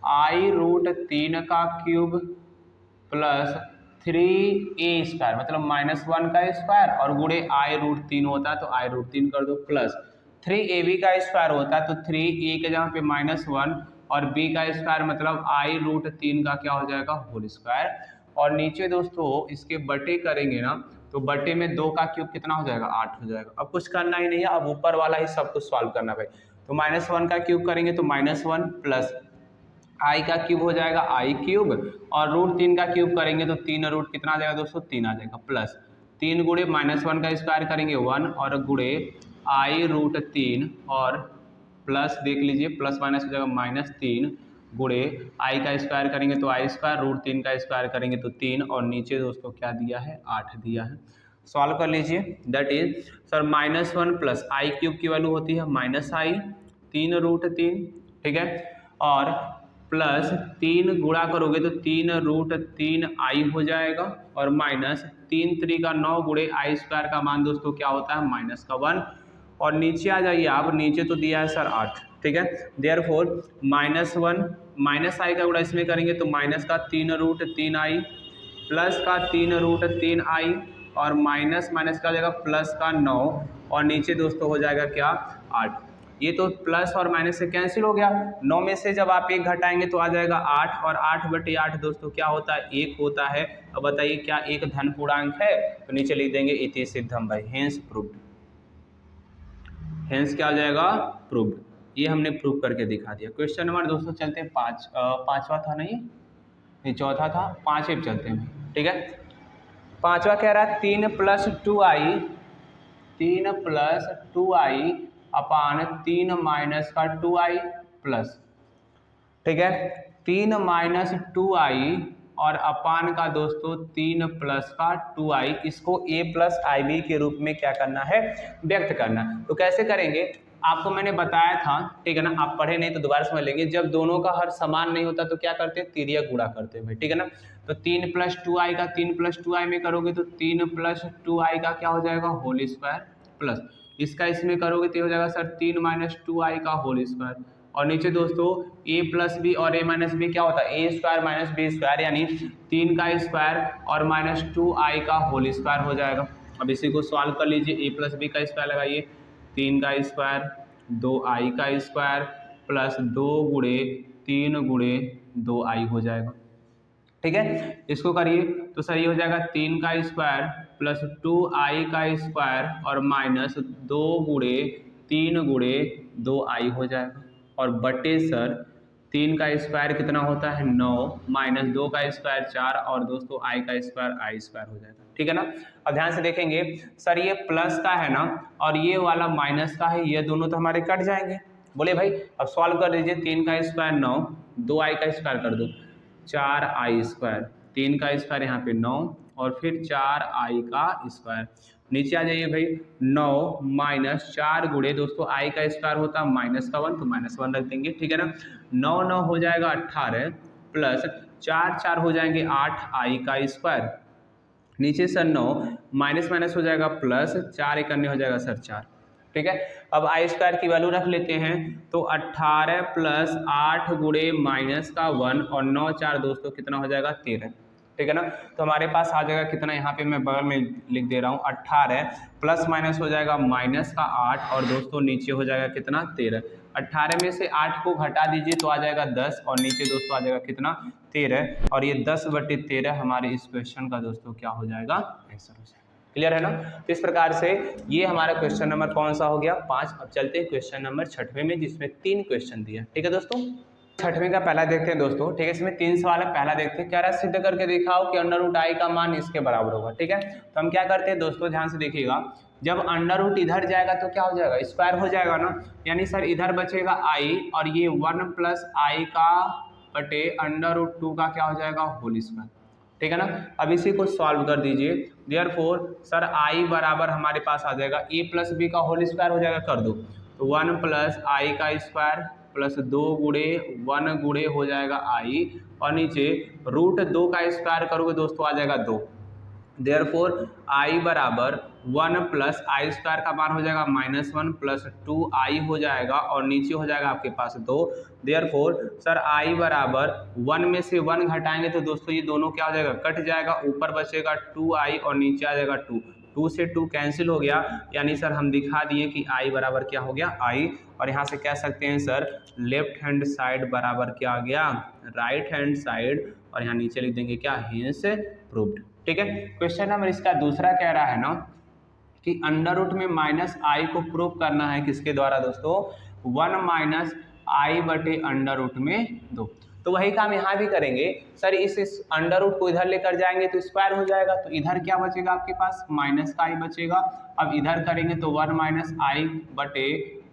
आई रूट 3 का क्यूब प्लस 3a स्क्वायर, मतलब -1 का स्क्वायर और गुणे आई रूट 3 होता है तो आई रूट 3 कर दो, प्लस 3ab का स्क्वायर होता है तो 3a के जगह पे -1 और b का स्क्वायर मतलब आई रूट 3 का क्या हो जाएगा होल स्क्वायर, और नीचे दोस्तों इसके बटे करेंगे ना तो बटे में 2 का क्यूब कितना हो जाएगा 8 हो जाएगा। अब कुछ करना ही नहीं है, अब ऊपर वाला ही सब कुछ सॉल्व करना भाई। तो -1 का क्यूब करेंगे तो -1 प्लस आई का क्यूब हो जाएगा आई क्यूब, और रूट 3 का क्यूब करेंगे तो 3 रूट कितना आ जाएगा दोस्तों 3 आ जाएगा, प्लस 3 गुणे -1 का स्क्वायर करेंगे 1 और गुणे आई रूट 3 और प्लस देख लीजिए प्लस माइनस हो जाएगा -3 गुणे आई का स्क्वायर करेंगे तो आई स्क्वायर, रूट 3 का स्क्वायर करेंगे तो 3, और नीचे दोस्तों क्या दिया है 8 दिया है। सॉल्व कर लीजिए। That is sir -1 plus I cube की वैल्यू होती है -i 3√3, ठीक है, और प्लस 3 गुणा करोगे तो 3√3i हो जाएगा, और माइनस 3 3 का 9 गुणे आई स्क्वायर का मान दोस्तों क्या होता है -1, और नीचे आ जाइए आप, नीचे तो दिया है सर 8, ठीक है, देयरफॉर -1 माइनस आई का गुणा इसमें करेंगे तो माइनस का 3√3i प्लस का 3√3i और माइनस माइनस का हो जाएगा प्लस का 9, और नीचे दोस्तों हो जाएगा क्या 8। ये तो प्लस और माइनस से कैंसिल हो गया, 9 में से जब आप 1 घटाएंगे तो आ जाएगा 8, और 8/8 दोस्तों क्या होता है 1 होता है। अब बताइए क्या एक धन पूर्णांक है, तो नीचे लिख देंगे इति सिद्धम भाई, हेंस प्रूव्ड, हेंस क्या हो जाएगा प्रूव्ड। ये हमने प्रूव करके दिखा दिया। क्वेश्चन नंबर दोस्तों चलते हैं पांचवा था नहीं, ये चौथा था, 5 पे चलते हैं, ठीक है। पांचवा कह रहा है 3 + 2i, 3 + 2i अपान 3 - का 2i प्लस, ठीक है, 3 - 2i और अपान का दोस्तों 3 + का 2i, इसको a + ib के रूप में क्या करना है व्यक्त करना। तो कैसे करेंगे आपको मैंने बताया था, ठीक है ना, आप पढ़े नहीं तो दोबारा समझ लेंगे। जब दोनों का हर समान नहीं होता तो क्या करते हैं तिर्यक गुणा करते हैं भाई, ठीक है ना। तो 3 + 2i का 3 + 2i में करोगे तो 3 + 2i का क्या हो जाएगा होल स्क्वायर, प्लस इसका इसमें करोगे तो हो जाएगा सर 3 - 2i का होल स्क्वायर, और नीचे दोस्तों a + b और a - b क्या होता है a² - b स्क्वायर, यानी 3 का स्क्वायर और -2i का होल स्क्वायर हो जाएगा। अब इसी को सॉल्व कर लीजिए, a + b का स्क्वायर लगाइए, 3 का स्क्वायर 2i का स्क्वायर प्लस 2 गुणे 3 गुणे 2i हो जाएगा, ठीक है। इसको करिए तो सही हो जाएगा 3 का स्क्वायर प्लस 2i का स्क्वायर और माइनस 2 गुणे 3 गुणे 2i हो जाएगा, और बटे सर 3 का स्क्वायर कितना होता है 9, माइनस 2 का स्क्वायर 4, और दोस्तों i का स्क्वायर i² हो जाएगा, ठीक है ना। अब ध्यान से देखेंगे सर ये प्लस का है ना और ये वाला माइनस का है, ये दोनों तो हमारे कट जाएंगे। बोले भाई अब सॉल्व कर लीजिए, 3 का स्क्वायर 9, 2i का स्क्वायर कर दो 4i², 3 का स्क्वायर यहाँ पे 9 और फिर 4i का स्क्वायर, नीचे आ जाइए भाई 9 - 4 गुणे दोस्तों i का स्क्वायर होता है -1 तो -1 रख देंगे, ठीक है ना। 9 9 हो जाएगा 18 प्लस 4 4 हो जाएंगे 8i का स्क्वायर, नीचे सर 9 माइनस माइनस हो जाएगा प्लस 4 1 हो जाएगा सर 4, ठीक है। अब i² की वैल्यू रख लेते हैं तो 18 प्लस 8 गुणे माइनस का 1 और 9 4 दोस्तों कितना हो जाएगा 13, ठीक है ना। तो हमारे पास आ जाएगा कितना, यहाँ पे मैं बगल में लिख दे रहा हूँ 18 प्लस माइनस हो जाएगा माइनस का 8 और दोस्तों नीचे हो जाएगा कितना 13। 18 में से 8 को घटा दीजिए तो आ जाएगा 10 और नीचे दोस्तों आ जाएगा कितना 13, और ये 10/13 हमारे इस क्वेश्चन का दोस्तों क्या हो जाएगा आंसर हो जाएगा। क्लियर है ना। तो इस प्रकार से ये हमारा क्वेश्चन नंबर कौन सा हो गया 5। अब चलते हैं क्वेश्चन नंबर 6वें में, जिसमें 3 क्वेश्चन दिया, ठीक है दोस्तों। 6वें का पहला देखते हैं दोस्तों, ठीक है। इसमें 3 सवाल है, पहला देखते हैं, कह रहा है सिद्ध करके दिखाओ कि √i का मान इसके बराबर होगा, ठीक है। तो हम क्या करते हैं दोस्तों, ध्यान से देखिएगा, जब √ इधर जाएगा तो क्या हो जाएगा स्क्वायर हो जाएगा ना, यानी सर इधर बचेगा i और ये 1 + i का बटे √2 का क्या हो जाएगा होल स्क्वायर, ठीक है ना। अब इसी को सॉल्व कर दीजिए, देयरफॉर सर i बराबर हमारे पास आ जाएगा a + b का होल स्क्वायर हो जाएगा, कर दो तो 1 + i का स्क्वायर प्लस 2 गुणे 1 गुणे हो जाएगा i और नीचे √2 का स्क्वायर करोगे दोस्तों आ जाएगा 2, देयरफॉर i बराबर 1 + i² का मान हो जाएगा -1 प्लस 2i हो जाएगा और नीचे हो जाएगा आपके पास 2, देयरफॉर सर i बराबर 1 में से 1 घटाएंगे तो दोस्तों ये दोनों क्या हो जाएगा कट जाएगा, ऊपर बचेगा 2i और नीचे आ जाएगा 2, 2 से 2 कैंसिल हो गया, यानी सर हम दिखा दिए कि i बराबर क्या हो गया i, और यहाँ से कह सकते हैं सर लेफ्ट हैंड साइड बराबर क्या आ गया राइट हैंड साइड, और यहाँ नीचे लिख देंगे क्या हेंस प्रूव्ड, ठीक है। क्वेश्चन नंबर इसका दूसरा कह रहा है ना कि √ में -i को प्रूव करना है किसके द्वारा दोस्तों 1 - i बटे √ में 2, तो वही काम यहाँ भी करेंगे सर, इस √ को इधर लेकर जाएंगे तो स्क्वायर हो जाएगा, तो इधर क्या बचेगा आपके पास माइनस का i बचेगा, अब इधर करेंगे तो 1 - i बटे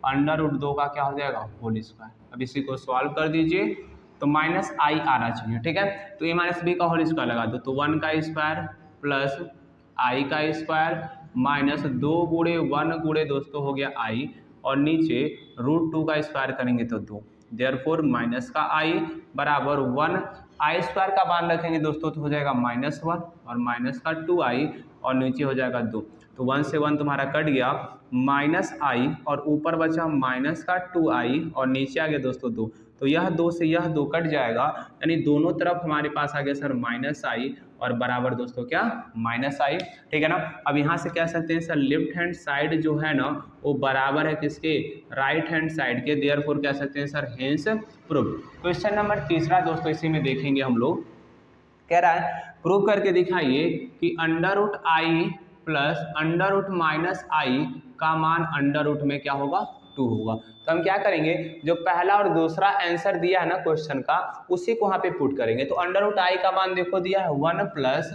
√2 का क्या हो जाएगा होल स्क्वायर। अब इसी को सॉल्व कर दीजिए तो माइनस आई आना चाहिए, ठीक है। तो ए माइनस बी का होल स्क्वायर लगा दो, तो 1 का स्क्वायर प्लस आई का स्क्वायर माइनस 2 गुणे 1 गुणे दोस्तों हो गया आई, और नीचे √2 का स्क्वायर करेंगे तो 2, देयरफॉर माइनस का आई बराबर 1, आई स्क्वायर का मान रखेंगे दोस्तों तो हो जाएगा -1 और माइनस का 2i और नीचे हो जाएगा 2, तो 1 से 1 तुम्हारा कट गया, -i और ऊपर बचा माइनस का 2i और नीचे आ गया दोस्तों 2, तो यह 2 से यह 2 कट जाएगा, यानी दोनों तरफ हमारे पास आ गया सर -i और बराबर दोस्तों क्या -i, ठीक है ना। अब यहाँ से कह सकते हैं सर लेफ्ट हैंड साइड जो है ना वो बराबर है किसके, राइट हैंड साइड के, देयरफॉर कह सकते हैं sir hence prove. Question number तीसरा दोस्तों इसी में देखेंगे हम लोग, कह रहा है प्रूव करके दिखाइए कि √i प्लस √-i का मान अंडर में क्या होगा 2 होगा। तो हम क्या करेंगे, जो पहला और दूसरा आंसर दिया है ना क्वेश्चन का उसी को वहां पे पुट करेंगे। तो √i का मान देखो दिया है 1 प्लस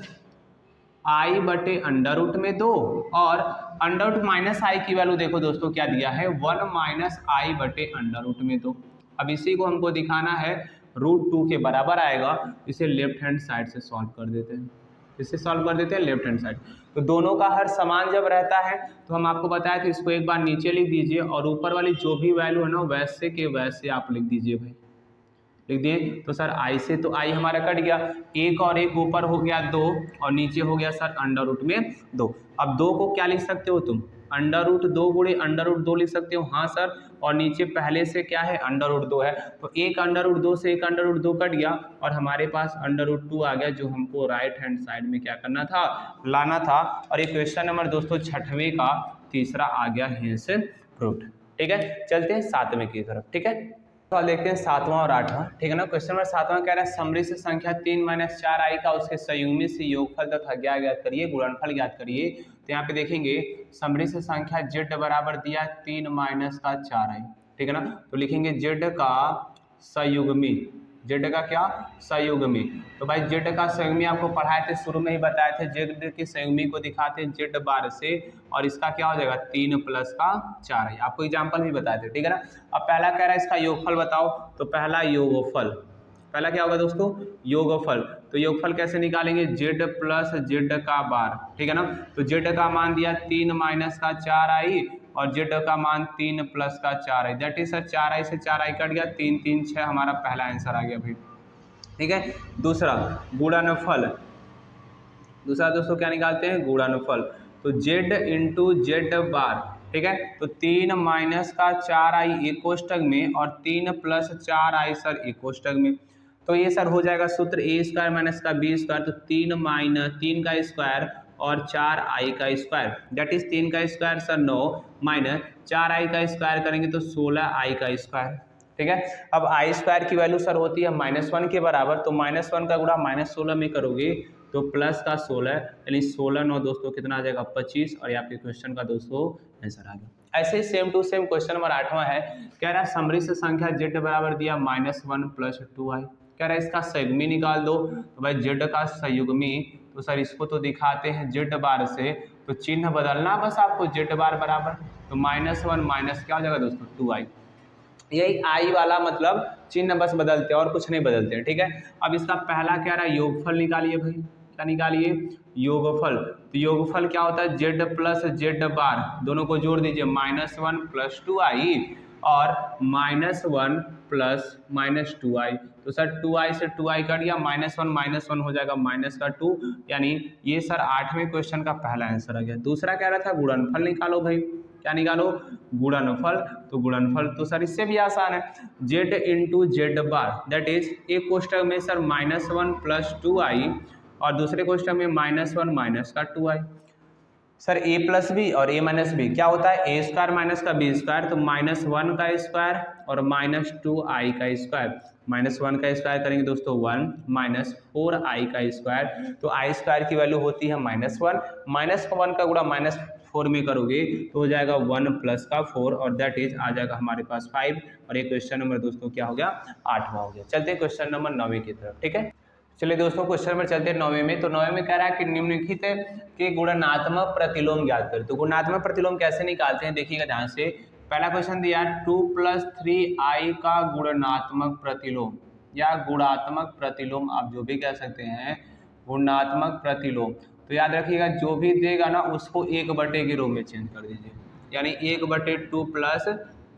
i बटे अंडर में 2 और √-i की वैल्यू देखो दोस्तों क्या दिया है 1 माइनस i बटे अंडर में 2। अब इसी को हमको दिखाना है √2 के बराबर आएगा, इसे लेफ्ट हैंड साइड से सॉल्व कर देते हैं, इससे सॉल्व कर देते हैं लेफ्ट हैंड साइड। तो दोनों का हर समान जब रहता है तो हम आपको बताया था इसको एक बार नीचे लिख दीजिए और ऊपर वाली जो भी वैल्यू है ना वैसे के वैसे आप लिख दीजिए भाई, लिख दिए। तो सर आई से तो आई हमारा कट गया, एक और एक ऊपर हो गया 2 और नीचे हो गया सर अंडर में 2। अब 2 को क्या लिख सकते हो तुम, √2 गुणे √2 लिख सकते हो, हाँ सर, और नीचे पहले से क्या है √2 है, तो एक √2 से एक √2 कट गया और हमारे पास √2 आ गया, जो हमको राइट हैंड साइड में क्या करना था, लाना था। और ये क्वेश्चन नंबर दोस्तों 6वें का तीसरा आ गया हेंस प्रूव्ड, ठीक है। चलते हैं 7वें की तरफ, ठीक है। तो देखते हैं 7वां और 8वां, ठीक है ना। क्वेश्चन नंबर 7वां कह रहा है समृद्ध संख्या 3 - 4i का उसके संयुग्मी से योगफल तथा ज्ञात करिए, गुणनफल ज्ञात करिए। तो यहाँ पे देखेंगे समृद्ध संख्या z बराबर दिया 3 - 4i, ठीक है ना। तो लिखेंगे z का संयुग्मी, z का क्या संयुग्मी, तो भाई z का संयुग्मी आपको पढ़ाए थे शुरू में ही बताए थे, z के संयुग्मी को दिखाते हैं z बार से और इसका क्या हो जाएगा 3 + का 4i, आपको एग्जाम्पल भी बताए थे, ठीक है ना। अब पहला कह रहा है इसका योगफल बताओ, तो पहला योगफल, पहला क्या होगा दोस्तों योगफल, तो योगफल कैसे निकालेंगे z प्लस z का बार, ठीक है ना। तो z का मान दिया 3 - का 4i और z का मान 3 + का 4i, that is sir 4i से 4i कट गया, 3 3 6 हमारा पहला आंसर आ गया भाई, ठीक है। दूसरा गुणनफल, दूसरा दोस्तों क्या निकालते हैं गुणनफल, तो z इंटू जेड बार, ठीक है। तो 3 - का 4i एक कोष्टक में और 3 + 4i सर एक कोष्टक में, तो ये सर हो जाएगा सूत्र a² - का b², तो 3 का स्क्वायर और 4i का स्क्वायर, दैट इज 3 का स्क्वायर सर 9 माइनस 4i का स्क्वायर करेंगे तो 16i का स्क्वायर, ठीक है। अब i² की वैल्यू सर होती है -1 के बराबर, तो -1 का गुणा -16 में करोगे तो प्लस का 16, यानी 16 9 दोस्तों कितना आ जाएगा 25, और ये आपके क्वेश्चन का दोस्तों आंसर आ गया। ऐसे ही same to same question number 8वां है, कह रहा है समृद्ध संख्या z बराबर दिया -1 + 2i, कह रहा है इसका संयुग्मी निकाल दो, तो भाई z का संयुग्मी, तो सर इसको तो दिखाते हैं z बार से, तो चिन्ह बदलना बस आपको, z बार बराबर तो -1 माइनस क्या हो जाएगा दोस्तों 2i, यही आई वाला मतलब चिन्ह बस बदलते हैं और कुछ नहीं बदलते हैं, ठीक है। अब इसका पहला कह रहा है योगफल निकालिए भाई, क्या निकालिए योगफल, तो योगफल क्या होता है z प्लस z बार, दोनों को जोड़ दीजिए -1 + 2i और -1 प्लस -2i, तो सर 2i से 2i कट गया, -1 हो जाएगा -2, यानी ये सर 8वें क्वेश्चन का पहला आंसर आ गया। दूसरा कह रहा था गुणनफल निकालो भाई, क्या निकालो गुणनफल, तो गुणनफल तो सर इससे भी आसान है, z into Z bar, that is एक कोष्टक में सर -1 + 2i और दूसरे क्वेश्चन में -1 - का 2i, सर a + b और a - b क्या होता है a² - का b², तो -1 का स्क्वायर और -2i का स्क्वायर, -1 का स्क्वायर करेंगे दोस्तों 1 माइनस 4i का स्क्वायर, तो i² की वैल्यू होती है -1, -1 का गुणा -4 में करोगे तो हो जाएगा 1 + का 4 और दैट इज आ जाएगा हमारे पास 5, और ये क्वेश्चन नंबर दोस्तों क्या हो गया 8वां हो गया। चलते हैं क्वेश्चन नंबर 9वें की तरफ, ठीक है। चलिए दोस्तों क्वेश्चन नंबर चलते हैं 9वें में, तो 9वें में कह रहा है कि निम्नलिखित के गुणनात्मक प्रतिलोम ज्ञात करें। तो गुणात्मक प्रतिलोम कैसे निकालते हैं देखिएगा ध्यान से, पहला क्वेश्चन दिया 2 + 3i का गुणनात्मक प्रतिलोम, या गुणात्मक प्रतिलोम, आप जो भी कह सकते हैं, गुणात्मक प्रतिलोम। तो याद रखिएगा जो भी देगा ना उसको 1/, के रूप में चेंज कर दीजिए, यानी 1/2 प्लस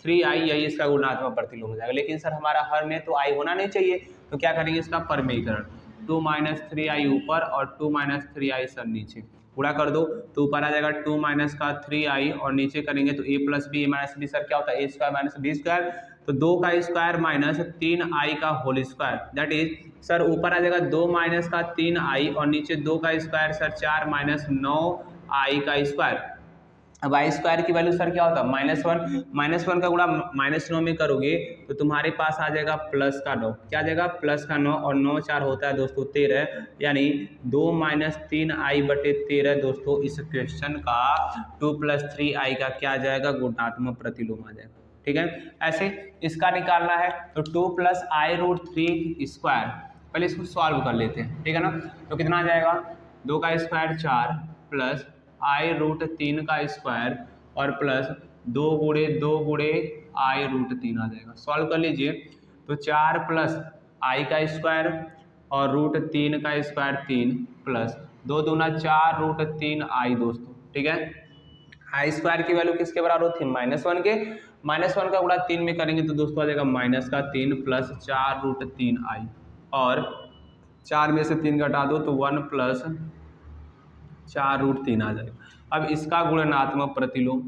3i, यही इसका गुणात्मक प्रतिलोम हो जाएगा। लेकिन सर हमारा हर में तो i होना नहीं चाहिए, तो क्या करेंगे इसका परमीकरण, 2 - 3i ऊपर और 2 - 3i सर नीचे, पूरा कर दो तो ऊपर आ जाएगा 2 - का 3i और नीचे करेंगे तो a + b, a - b sir क्या होता है a² - b², तो 2 का स्क्वायर माइनस 3i का whole square, that is sir ऊपर आ जाएगा 2 - का 3i और नीचे 2 का स्क्वायर सर 4 - 9i का स्क्वायर। अब आई स्क्वायर की वैल्यू सर क्या होता है -1 का गुणा -9 में करोगे तो तुम्हारे पास आ जाएगा +9, क्या आ जाएगा +9 और 9 4 होता है दोस्तों 13, यानी 2 - 3i/13 दोस्तों इस क्वेश्चन का 2 + 3i का क्या आ जाएगा गुणात्मक प्रतिलोम आ जाएगा। ठीक है, ऐसे इसका निकालना है तो 2 + i√3², पहले इसको सॉल्व कर लेते हैं, ठीक है ना। तो कितना आ जाएगा 2 का स्क्वायर 4 प्लस i√3 का स्क्वायर और प्लस 2 × 2 × i√3 आ जाएगा। सॉल्व कर लीजिए तो 4 प्लस i का स्क्वायर और √3 का स्क्वायर 3 प्लस 2 दूना 4 √3i दोस्तों, ठीक है। आई स्क्वायर की वैल्यू किसके बराबर होती है -1 के, -1 का गुणा 3 में करेंगे तो दोस्तों आ जाएगा -3 प्लस 4√3i और 4 में से 3 घटा दो तो 1 प्लस 4√3 आ जाएगा। अब इसका गुणनात्मक प्रतिलोम,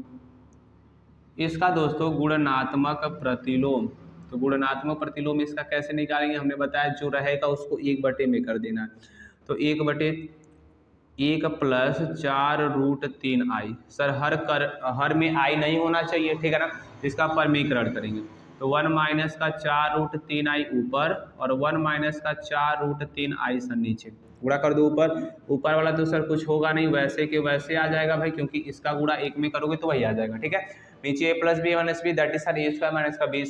इसका दोस्तों गुणनात्मक प्रतिलोम, तो गुणनात्मक प्रतिलोम इसका कैसे निकालेंगे, हमने बताया जो रहेगा उसको 1/, में कर देना है। तो 1/1 प्लस 4√3i, सर हर में i नहीं होना चाहिए, ठीक है ना, इसका परमीकरण करेंगे तो 1 - का 4√3i ऊपर और 1 - का 4√3i सर नीचे, गुणा कर दो ऊपर वाला तो सर कुछ होगा नहीं, वैसे के वैसे आ जाएगा भाई, क्योंकि इसका गुणा 1 में करोगे तो वही आ जाएगा, ठीक है। नीचे a + b - b that is sir a² - का b²,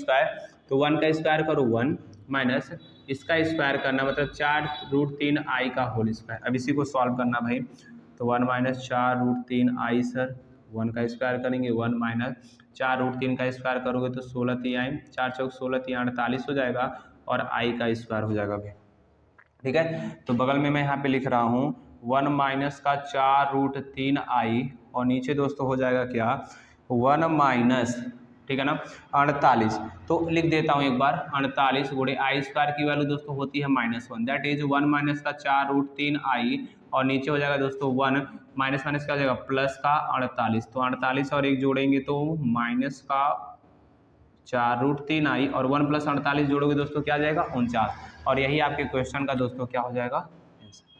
तो 1 का स्क्वायर करो 1 माइनस इसका स्क्वायर करना मतलब 4√3i का होल स्क्वायर। अब इसी को सॉल्व करना भाई, तो 1 - 4√3i सर 1 का स्क्वायर करेंगे 1 - 4√3 का स्क्वायर करोगे तो 16 3i, 4 चौक 16 3 48 हो जाएगा और i का स्क्वायर हो जाएगा भाई, ठीक है। तो बगल में मैं यहाँ पे लिख रहा हूँ 1 - का 4√3i और नीचे दोस्तों हो जाएगा क्या 1 - ठीक है ना 48, तो लिख देता हूँ एक बार 48 × i² की वैल्यू दोस्तों होती है -1, दैट इज 1 - का 4√3i और नीचे हो जाएगा दोस्तों 1 माइनस क्या हो जाएगा प्लस का 48, तो 48 और 1 जोड़ेंगे तो माइनस का 4√3i और 1 + 48 जोड़ोगे दोस्तों क्या आ जाएगा 49, और यही आपके क्वेश्चन का दोस्तों क्या हो जाएगा आंसर।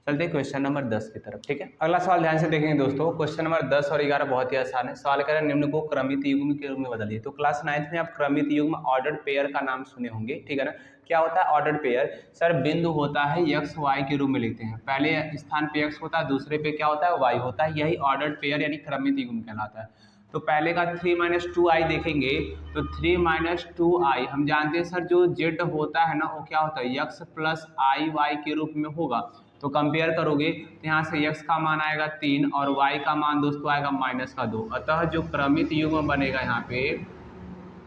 चलते हैं क्वेश्चन नंबर 10 की तरफ, ठीक है। अगला सवाल ध्यान से देखेंगे दोस्तों, क्वेश्चन नंबर 10 और 11 बहुत ही आसान है। सवाल कह रहे हैं निम्न को क्रमित युग्म के रूप में बदलिए। तो क्लास 9th में आप क्रमित युग्म ऑर्डर्ड पेयर का नाम सुने होंगे, ठीक है ना। क्या होता है ऑर्डर्ड पेयर, सर बिंदु होता है x y के रूप में लिखते हैं, पहले स्थान पे x होता है दूसरे पे क्या होता है y होता है, यही ऑर्डर्ड पेयर यानी क्रमित युग्म कहलाता है। तो पहले का 3 - 2i देखेंगे तो 3 - 2i हम जानते हैं सर जो z होता है ना वो क्या होता है x + iy के रूप में होगा, तो कंपेयर करोगे तो यहाँ से x का मान आएगा 3 और y का मान दोस्तों आएगा -2, अतः जो क्रमित युग्म बनेगा यहाँ पे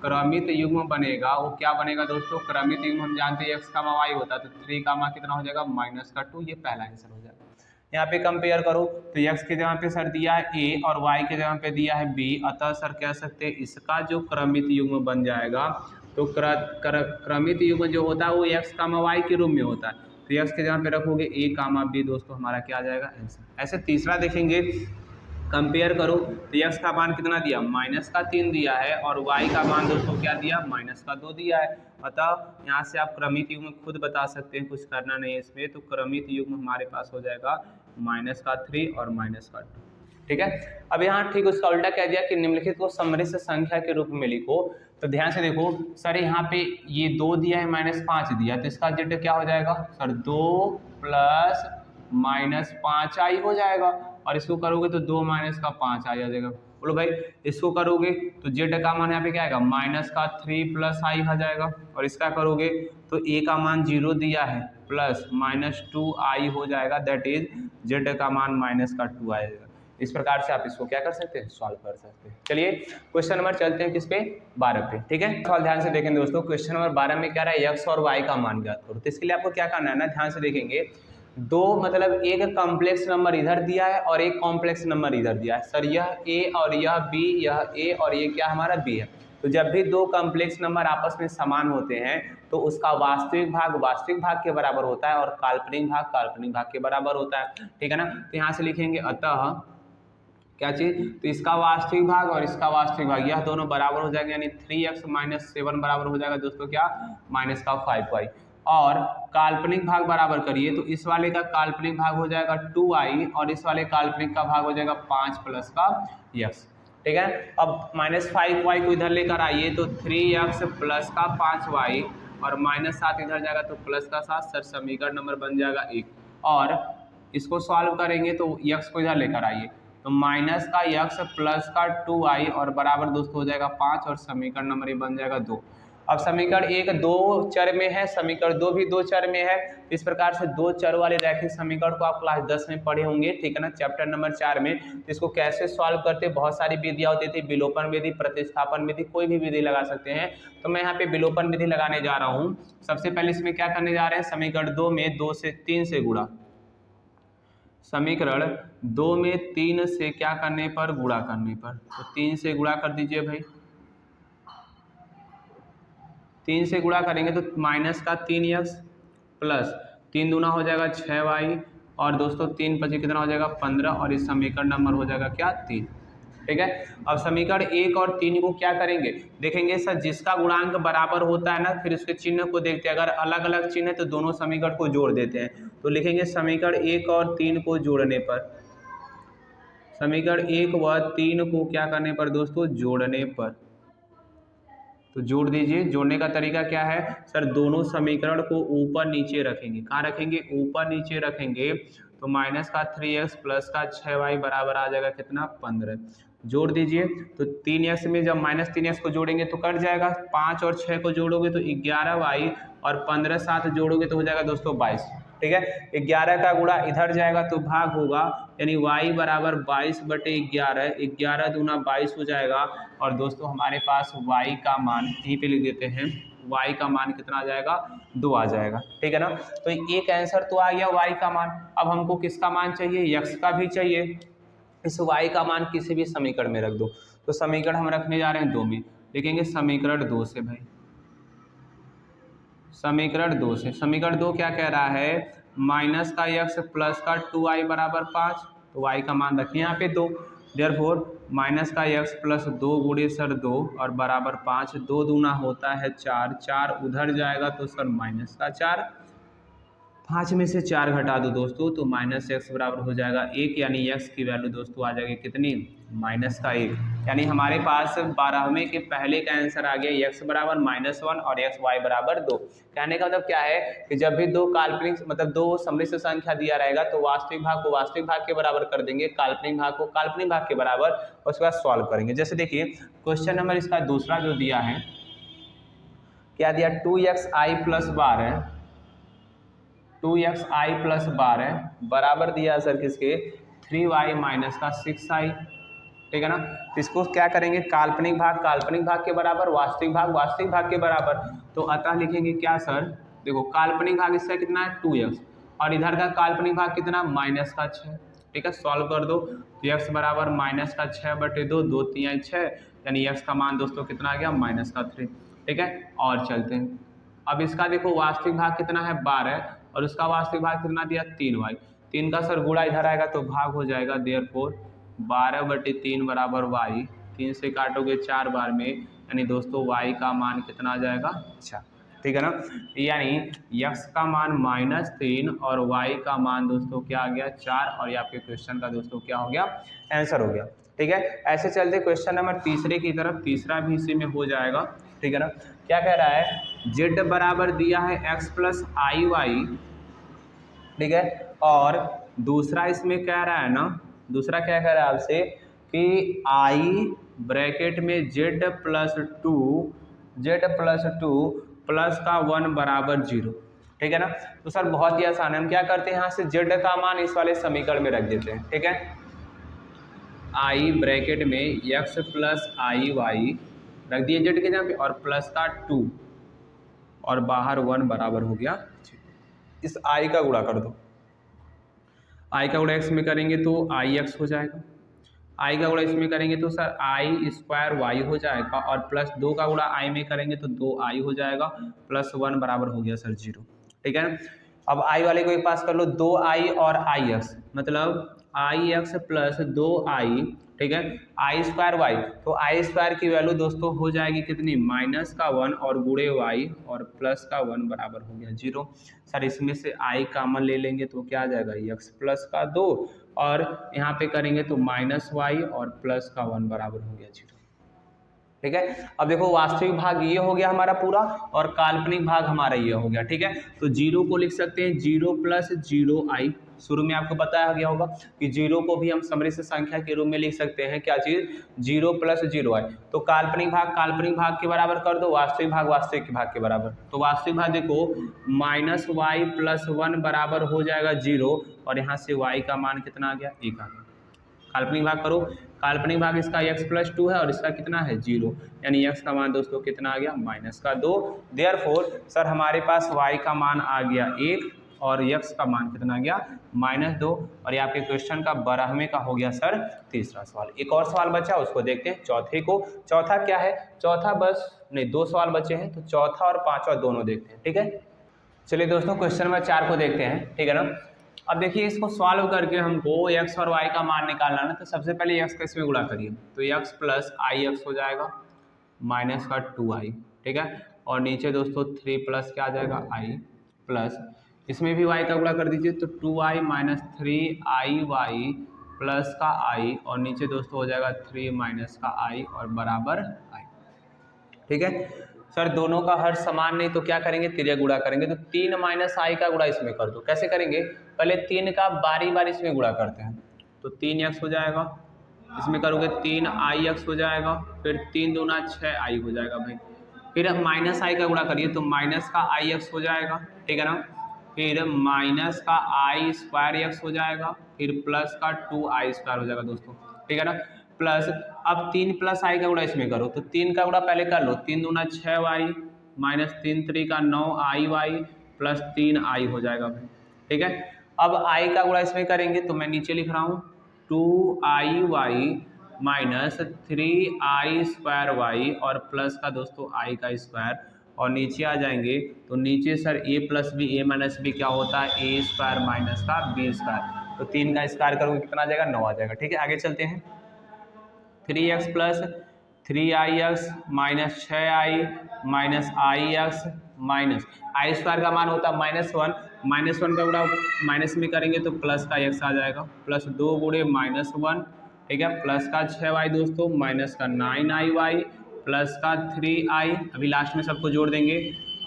क्रमित युग्म बनेगा वो क्या बनेगा दोस्तों, क्रमित युग्म हम जानते हैं x, y होता है, तो 3 कितना हो जाएगा -2, ये पहला आंसर हो जाएगा। यहाँ पे कंपेयर करो तो x के जगह पे सर दिया है a और y के जगह पे दिया है b, अतः सर कह सकते हैं इसका जो क्रमित युग्म बन जाएगा तो क्रमित युग्म जो होता है वो x, y के रूप में होता है, तो x के जगह पे रखोगे a, b दोस्तों हमारा क्या आ जाएगा आंसर। ऐसे तीसरा देखेंगे कंपेयर करो तो x का मान कितना दिया -3 दिया है और y का मान दोस्तों क्या दिया -2 दिया है, अतः यहाँ से आप क्रमित युग्म खुद बता सकते हैं, कुछ करना नहीं है इसमें। तो क्रमित युग्म हमारे पास हो जाएगा -3 और -2, ठीक है। अब यहाँ ठीक उसका उल्टा कह दिया कि निम्नलिखित को समृद्ध संख्या के रूप में लिखो। तो ध्यान से देखो सर यहाँ पे ये 2 दिया है -5 दिया, तो इसका z क्या हो जाएगा सर 2 + -5i हो जाएगा, और इसको करोगे तो 2 - का 5i आ जाएगा। बोलो भाई इसको करोगे तो z का मान यहाँ पे क्या आएगा -3 + i आ जाएगा, और इसका करोगे तो a का मान 0 दिया है प्लस -2i हो जाएगा, दैट इज z का मान -2 आएगा। इस प्रकार से आप इसको क्या कर सकते हैं, सॉल्व कर सकते हैं। चलिए क्वेश्चन नंबर चलते हैं किस पे, 12 पे। ठीक है, सवाल ध्यान से देखें दोस्तों। क्वेश्चन नंबर 12 में क्या रहा है, x और y का मान ज्ञात करो। तो इसके लिए आपको क्या करना है ना, ध्यान से देखेंगे। दो मतलब एक कॉम्प्लेक्स नंबर इधर दिया है और एक कॉम्प्लेक्स नंबर इधर दिया है। सर यह a और यह b, यह a और ये क्या हमारा b है। तो जब भी दो कॉम्प्लेक्स नंबर आपस में समान होते हैं तो उसका वास्तविक भाग वास्तविक भाग के बराबर होता है और काल्पनिक भाग काल्पनिक भाग के बराबर होता है। ठीक है ना। तो यहाँ से लिखेंगे अतः क्या चीज, तो इसका वास्तविक भाग और इसका वास्तविक भाग यह दोनों बराबर हो जाएंगे, यानी 3x माइनस 7 बराबर हो जाएगा दोस्तों क्या, माइनस का 5y। और काल्पनिक भाग बराबर करिए तो इस वाले का काल्पनिक भाग हो जाएगा 2y और इस वाले काल्पनिक का भाग हो जाएगा 5 प्लस का x। ठीक है, अब माइनस 5y को इधर लेकर आइए तो 3x प्लस का 5y और माइनस 7 इधर जाएगा तो प्लस का 7। सर समीकरण नंबर बन जाएगा 1। और इसको सॉल्व करेंगे तो x को इधर लेकर आइए तो माइनस का x प्लस का 2y और बराबर दोस्तों हो जाएगा 5 और समीकरण नंबर ये बन जाएगा 2। अब समीकरण 1 दो चर में है, समीकरण 2 भी दो चर में है। इस प्रकार से दो चर वाले रैखिक समीकरण को आप क्लास 10 में पढ़े होंगे। ठीक है ना, चैप्टर नंबर 4 में। इसको कैसे सॉल्व करते, बहुत सारी विधियां होती थी, विलोपन विधि, प्रतिस्थापन विधि, कोई भी विधि लगा सकते हैं। तो मैं यहाँ पे विलोपन विधि लगाने जा रहा हूँ। सबसे पहले इसमें क्या करने जा रहे हैं, समीकरण 2 में 2 से 3 से गुणा, समीकरण 2 में 3 से क्या करने पर, गुणा करने पर। तो 3 से गुणा कर दीजिए भाई, 3 से गुणा करेंगे तो माइनस का 3x प्लस 3 दूना हो जाएगा 6y और दोस्तों 3 पचे कितना हो जाएगा 15 और इस समीकरण नंबर हो जाएगा क्या 3। ठीक है, अब समीकरण 1 और 3 को क्या करेंगे, देखेंगे सर जिसका गुणांक बराबर होता है ना, फिर उसके चिन्ह को देखते हैं। अगर अलग अलग चिन्ह है तो दोनों समीकरण को जोड़ देते हैं। तो लिखेंगे समीकरण 1 और 3 को जोड़ने पर, समीकरण 1 व 3 को क्या करने पर दोस्तों, जोड़ने पर। तो जोड़ दीजिए। जोड़ने का तरीका क्या है सर, दोनों समीकरण को ऊपर नीचे रखेंगे। कहाँ रखेंगे, ऊपर नीचे रखेंगे। तो माइनस का 3x प्लस का 6y बराबर आ जाएगा कितना, 15। जोड़ दीजिए तो 3x में जब माइनस 3x को जोड़ेंगे तो कट जाएगा, 5 और 6 को जोड़ोगे तो 11y और 15 साथ जोड़ोगे तो हो जाएगा दोस्तों 22। ठीक है, 11 का गुणा इधर जाएगा तो भाग होगा, यानी y बराबर 22/11, 11 दूना 22 हो जाएगा। और दोस्तों हमारे पास y का मान यहीं पे लिख देते हैं, y का मान कितना आ जाएगा, 2 आ जाएगा। ठीक है ना, तो एक आंसर तो आ गया y का मान। अब हमको किसका मान चाहिए, x का भी चाहिए। इस y का मान किसी भी समीकरण में रख दो। तो समीकरण हम रखने जा रहे हैं 2 में, लिखेंगे समीकरण 2 से भाई, समीकरण 2 से। समीकरण 2 क्या कह रहा है, माइनस का x प्लस का 2y बराबर 5। तो y का मान रखिए यहाँ पे 2। देयरफॉर माइनस का x प्लस 2 गुणे सर 2 और बराबर 5। 2 दूना होता है 4, 4 उधर जाएगा तो सर माइनस का 4। 5 में से 4 घटा दो दोस्तों तो माइनस x बराबर हो जाएगा 1, यानी x की वैल्यू दोस्तों आ जाएगी कितनी, माइनस का 1। यानी हमारे पास 12वें के पहले का आंसर आ गया, x बराबर -1 और y बराबर 2। कहने का मतलब क्या है कि जब भी दो काल्पनिक मतलब दो सममित संख्या दिया रहेगा तो वास्तविक भाग को वास्तविक भाग के बराबर कर देंगे, काल्पनिक भाग को काल्पनिक भाग के बराबर, और उसके बाद सॉल्व करेंगे। जैसे देखिए क्वेश्चन नंबर इसका दूसरा जो दिया है, क्या दिया, 2xi प्लस 12, 2xi प्लस 12 बराबर दिया सर किसके, 3y माइनस का 6i। ठीक है ना, तो इसको क्या करेंगे, काल्पनिक भाग के बराबर, वास्तविक भाग के बराबर। तो अतः लिखेंगे क्या सर, देखो काल्पनिक भाग इसका कितना है 2x और इधर का काल्पनिक भाग कितना, माइनस का 6। ठीक है, सॉल्व कर दो तो x बराबर माइनस का 6/2, 2 3 6, यानी x का मान दोस्तों कितना आ गया, माइनस का 3। ठीक है, और चलते हैं। अब इसका देखो वास्तविक भाग कितना है 12 और उसका वास्तविक भाग कितना दिया 3y। 3 का सर गुणा इधर आएगा तो भाग हो जाएगा, देयरफॉर 12/3 बराबर y। 3 से काटोगे 4 बार में, यानी दोस्तों y का मान कितना आ जाएगा, 4। ठीक है ना, यानी x का मान -3 और y का मान दोस्तों क्या आ गया, 4। और ये आपके क्वेश्चन का दोस्तों क्या हो गया, आंसर हो गया। ठीक है, ऐसे चलते क्वेश्चन नंबर तीसरे की तरफ। तीसरा भी इसी में हो जाएगा। ठीक है ना, क्या कह रहा है, z बराबर दिया है x प्लस आई वाई। ठीक है, और दूसरा इसमें कह रहा है ना, दूसरा क्या कह रहा है आपसे कि i ब्रैकेट में z प्लस 2 प्लस का 1 बराबर 0। ठीक है ना, तो सर बहुत ही आसान है, हम क्या करते हैं यहाँ से z का मान इस वाले समीकरण में रख देते हैं। ठीक है, आई ब्रैकेट में एक्स प्लस आई वाई रख दिए जेड के जगह पे और प्लस का 2 और बाहर 1 बराबर हो गया। इस आई का गुणा कर दो, आई का गुणा एक्स में करेंगे तो आई एक्स हो जाएगा, आई का गुणा इसमें करेंगे तो सर आई स्क्वायर वाई हो जाएगा और प्लस 2 का गुणा आई में करेंगे तो 2 आई हो जाएगा प्लस 1 बराबर हो गया सर 0। ठीक है, अब आई वाले को एक पास कर लो, 2 आई और आई एक्स मतलब आई एक्स प्लस 2 आई, ठीक है, आई स्क्वायर वाई, तो आई स्क्वायर की वैल्यू दोस्तों हो जाएगी कितनी, माइनस का 1 और गुणे वाई और प्लस का 1 बराबर हो गया 0। सर इसमें से आई कॉमन ले लेंगे तो क्या आ जाएगा, एक्स प्लस का 2 और यहाँ पे करेंगे तो माइनस वाई और प्लस का 1 बराबर हो गया 0। ठीक है, अब देखो वास्तविक भाग ये हो गया हमारा पूरा और काल्पनिक भाग हमारा ये हो गया। ठीक है, तो 0 को लिख सकते हैं 0 प्लस 0 आई, शुरू में आपको बताया गया होगा कि 0 को भी हम समृद्ध संख्या के रूप में लिख सकते हैं, क्या चीज, 0 प्लस 0 आई। तो काल्पनिक भाग के बराबर कर दो, वास्तविक भाग के बराबर। तो वास्तविक भाग देखो माइनस वाई प्लस 1 बराबर हो जाएगा 0 और यहाँ से वाई का मान कितना आ गया, 1 आ गया। काल्पनिक भाग करो, काल्पनिक भाग इसका x प्लस 2 है और इसका कितना है 0, यानी x का मान दोस्तों कितना आ गया, माइनस का 2। देयरफॉर सर हमारे पास y का मान आ गया 1 और x का मान कितना आ गया, -2। और ये आपके क्वेश्चन का 12वें का हो गया सर तीसरा सवाल। एक और सवाल बचा उसको देखते हैं चौथे को। चौथा क्या है, चौथा बस नहीं 2 सवाल बचे हैं, तो चौथा और पांचवा दोनों देखते हैं। ठीक है, चलिए दोस्तों क्वेश्चन नंबर 4 को देखते हैं। ठीक है ना, अब देखिए इसको सॉल्व करके हमको x और y का मान निकालना है ना, तो सबसे पहले x का इसमें गुणा करिए तो x प्लस आई एक्स हो जाएगा माइनस का 2i। ठीक है, और नीचे दोस्तों 3 प्लस क्या आ जाएगा i प्लस इसमें भी y का गुणा कर दीजिए तो 2i माइनस 3i प्लस का i और नीचे दोस्तों हो जाएगा 3 माइनस का i और बराबर i। ठीक है सर, दोनों का हर समान नहीं तो क्या करेंगे, तिर्यक गुणा करेंगे, तो 3 माइनस आई का गुणा इसमें कर दो। कैसे करेंगे, पहले 3 का बारी बारी इसमें गुणा करते हैं, तो 3x हो जाएगा, इसमें करोगे 3ix हो जाएगा, फिर 3 दूना 6i हो जाएगा भाई, फिर माइनस आई का गुणा करिए तो माइनस का ix हो जाएगा। ठीक है ना, फिर माइनस का आई स्क्वायर एक्स हो जाएगा, फिर प्लस का 2i स्क्वायर हो जाएगा दोस्तों। ठीक है ना, प्लस अब 3 प्लस आई का गुणा इसमें करो तो 3 का गुणा पहले कर लो, 3 दूना 6y माइनस 3 3 का 9i प्लस 3i हो जाएगा भाई। ठीक है, अब i का गुणा इसमें करेंगे तो मैं नीचे लिख रहा हूँ 2i minus 3i square y और प्लस का दोस्तों i का स्क्वायर और नीचे आ जाएंगे तो नीचे sir a plus B a minus B क्या होता है, a स्क्वायर माइनस का b स्क्वायर, तो 3 का स्क्वायर करोगे कितना आ जाएगा, 9 आ जाएगा। ठीक है, आगे चलते हैं, 3x plus 3ix minus 6i minus ix minus I square का मान होता है -1 का गुणा माइनस में करेंगे तो प्लस का x आ जाएगा, प्लस 2 गुणे -1, ठीक है, प्लस का 6y दोस्तों माइनस का 9iy प्लस का 3i, अभी लास्ट में सबको जोड़ देंगे,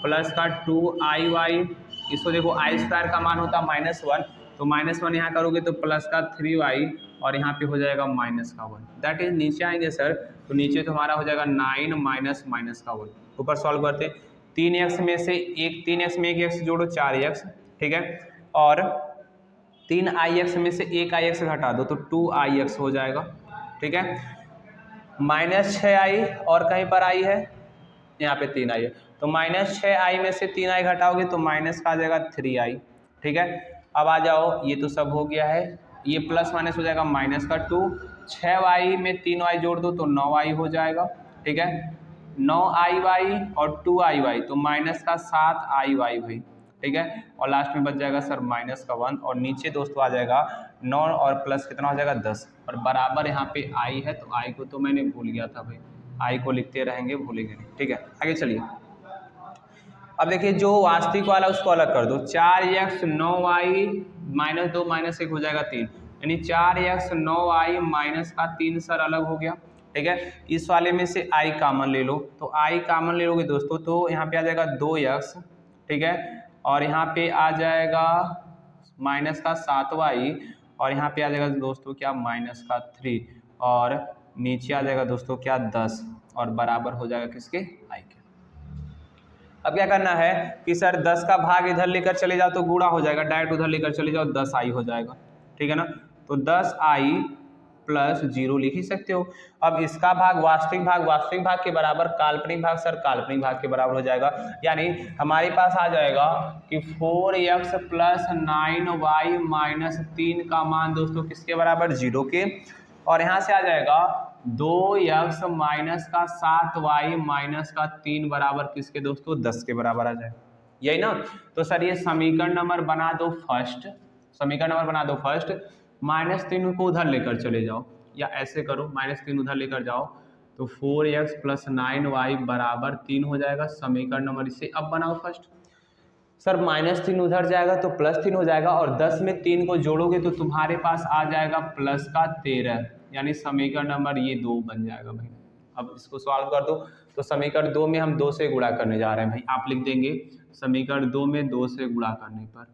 प्लस का 2iy, इसको देखो आई स्क्वायर का मान होता है -1 तो -1 यहाँ करोगे तो प्लस का 3y और यहाँ पे हो जाएगा माइनस का 1, दैट इज नीचे आएंगे सर तो नीचे तो हमारा हो जाएगा 9 माइनस माइनस का 1। ऊपर सॉल्व करते हैं, 3x में से एक 3x में एक x जोड़ो 4x, ठीक है, और 3ix में से एक ix घटा दो तो 2ix हो जाएगा। ठीक है, माइनस 6i और कहीं पर आई है, यहाँ पे 3i है तो माइनस 6i में से 3i घटाओगे तो माइनस का आ जाएगा 3i। ठीक है, अब आ जाओ, ये तो सब हो गया है, ये प्लस माइनस हो जाएगा माइनस का 2, 6y में 3y जोड़ दो तो 9y हो जाएगा। ठीक है, 9iy और 2iy तो माइनस का 7iy भाई। ठीक है, और लास्ट में बच जाएगा सर माइनस का 1 और नीचे दोस्तों आ जाएगा 9 और प्लस कितना हो जाएगा 10 और बराबर यहाँ पे i है तो i को तो मैंने भूल गया था भाई, i को लिखते रहेंगे, भूलेंगे नहीं। ठीक है, आगे चलिए, अब देखिए जो वास्तविक वाला उसको अलग कर दो, 4x 9y माइनस 2 माइनस 1 हो जाएगा 3, यानी 4x 9y माइनस का 3 सर अलग हो गया। ठीक है, इस वाले में से i कॉमन ले लो, तो i कॉमन ले लोगे दोस्तों तो यहाँ पे आ जाएगा 2x, ठीक है, और यहाँ पे आ जाएगा माइनस का 7y और यहाँ पे आ जाएगा दोस्तों क्या माइनस का 3 और नीचे आ जाएगा दोस्तों क्या 10 और बराबर हो जाएगा किसके, i के। अब क्या करना है कि सर 10 का भाग इधर लेकर चले जाओ तो गुणा हो जाएगा, डायरेक्ट उधर लेकर चले जाओ 10i हो जाएगा। ठीक है ना, तो 10i प्लस 0 लिख ही सकते हो। अब इसका भाग वास्तविक भाग के बराबर, काल्पनिक भाग सर काल्पनिक भाग के बराबर हो जाएगा। यानी हमारे पास आ जाएगा कि 4x प्लस 9y माइनस 3 का मान दोस्तों किसके बराबर, 0 के। और यहाँ से आ जाएगा 2x माइनस का 7y माइनस का 3 बराबर किसके दोस्तों, 10 के बराबर आ जाएगा। यही ना। तो सर ये समीकरण नंबर बना दो फर्स्ट, समीकरण नंबर बना दो फर्स्ट। -3 को उधर लेकर चले जाओ, या ऐसे करो -3 उधर लेकर जाओ तो 4x प्लस 9y बराबर 3 हो जाएगा समीकरण नंबर। इसे अब बनाओ फर्स्ट। सर -3 उधर जाएगा तो +3 हो जाएगा, और 10 में 3 को जोड़ोगे तो तुम्हारे पास आ जाएगा प्लस का 13, यानी समीकरण नंबर ये 2 बन जाएगा भाई। अब इसको सॉल्व कर दो। तो समीकरण 2 में हम 2 से गुणा करने जा रहे हैं भाई। आप लिख देंगे समीकरण 2 में 2 से गुणा करने पर,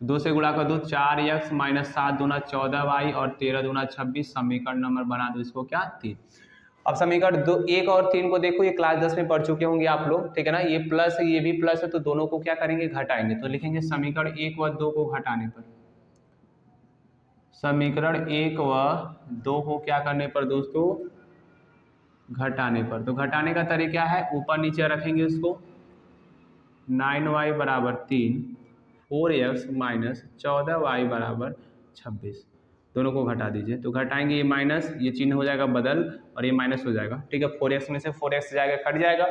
2 से गुणा कर दो, 4x माइनस 7 दूना 14y और 13 दूना 26, समीकरण नंबर बना दो इसको क्या, 3। अब समीकरण 2, 1 और 3 को देखो, ये क्लास 10 में पढ़ चुके होंगे आप लोग, ठीक है ना। ये प्लस है, ये भी प्लस है, तो दोनों को क्या करेंगे, घटाएंगे। तो लिखेंगे समीकरण 1 व 2 को घटाने पर, समीकरण 1 व 2 को क्या करने पर दोस्तों, घटाने पर। तो घटाने का तरीका क्या है, ऊपर नीचे रखेंगे उसको, 9y बराबर 3, 4x माइनस 14y बराबर 26, दोनों को घटा दीजिए। तो घटाएंगे, ये माइनस, ये चिन्ह हो जाएगा बदल और ये माइनस हो जाएगा, ठीक है। 4x में से 4x जाएगा, कट जाएगा।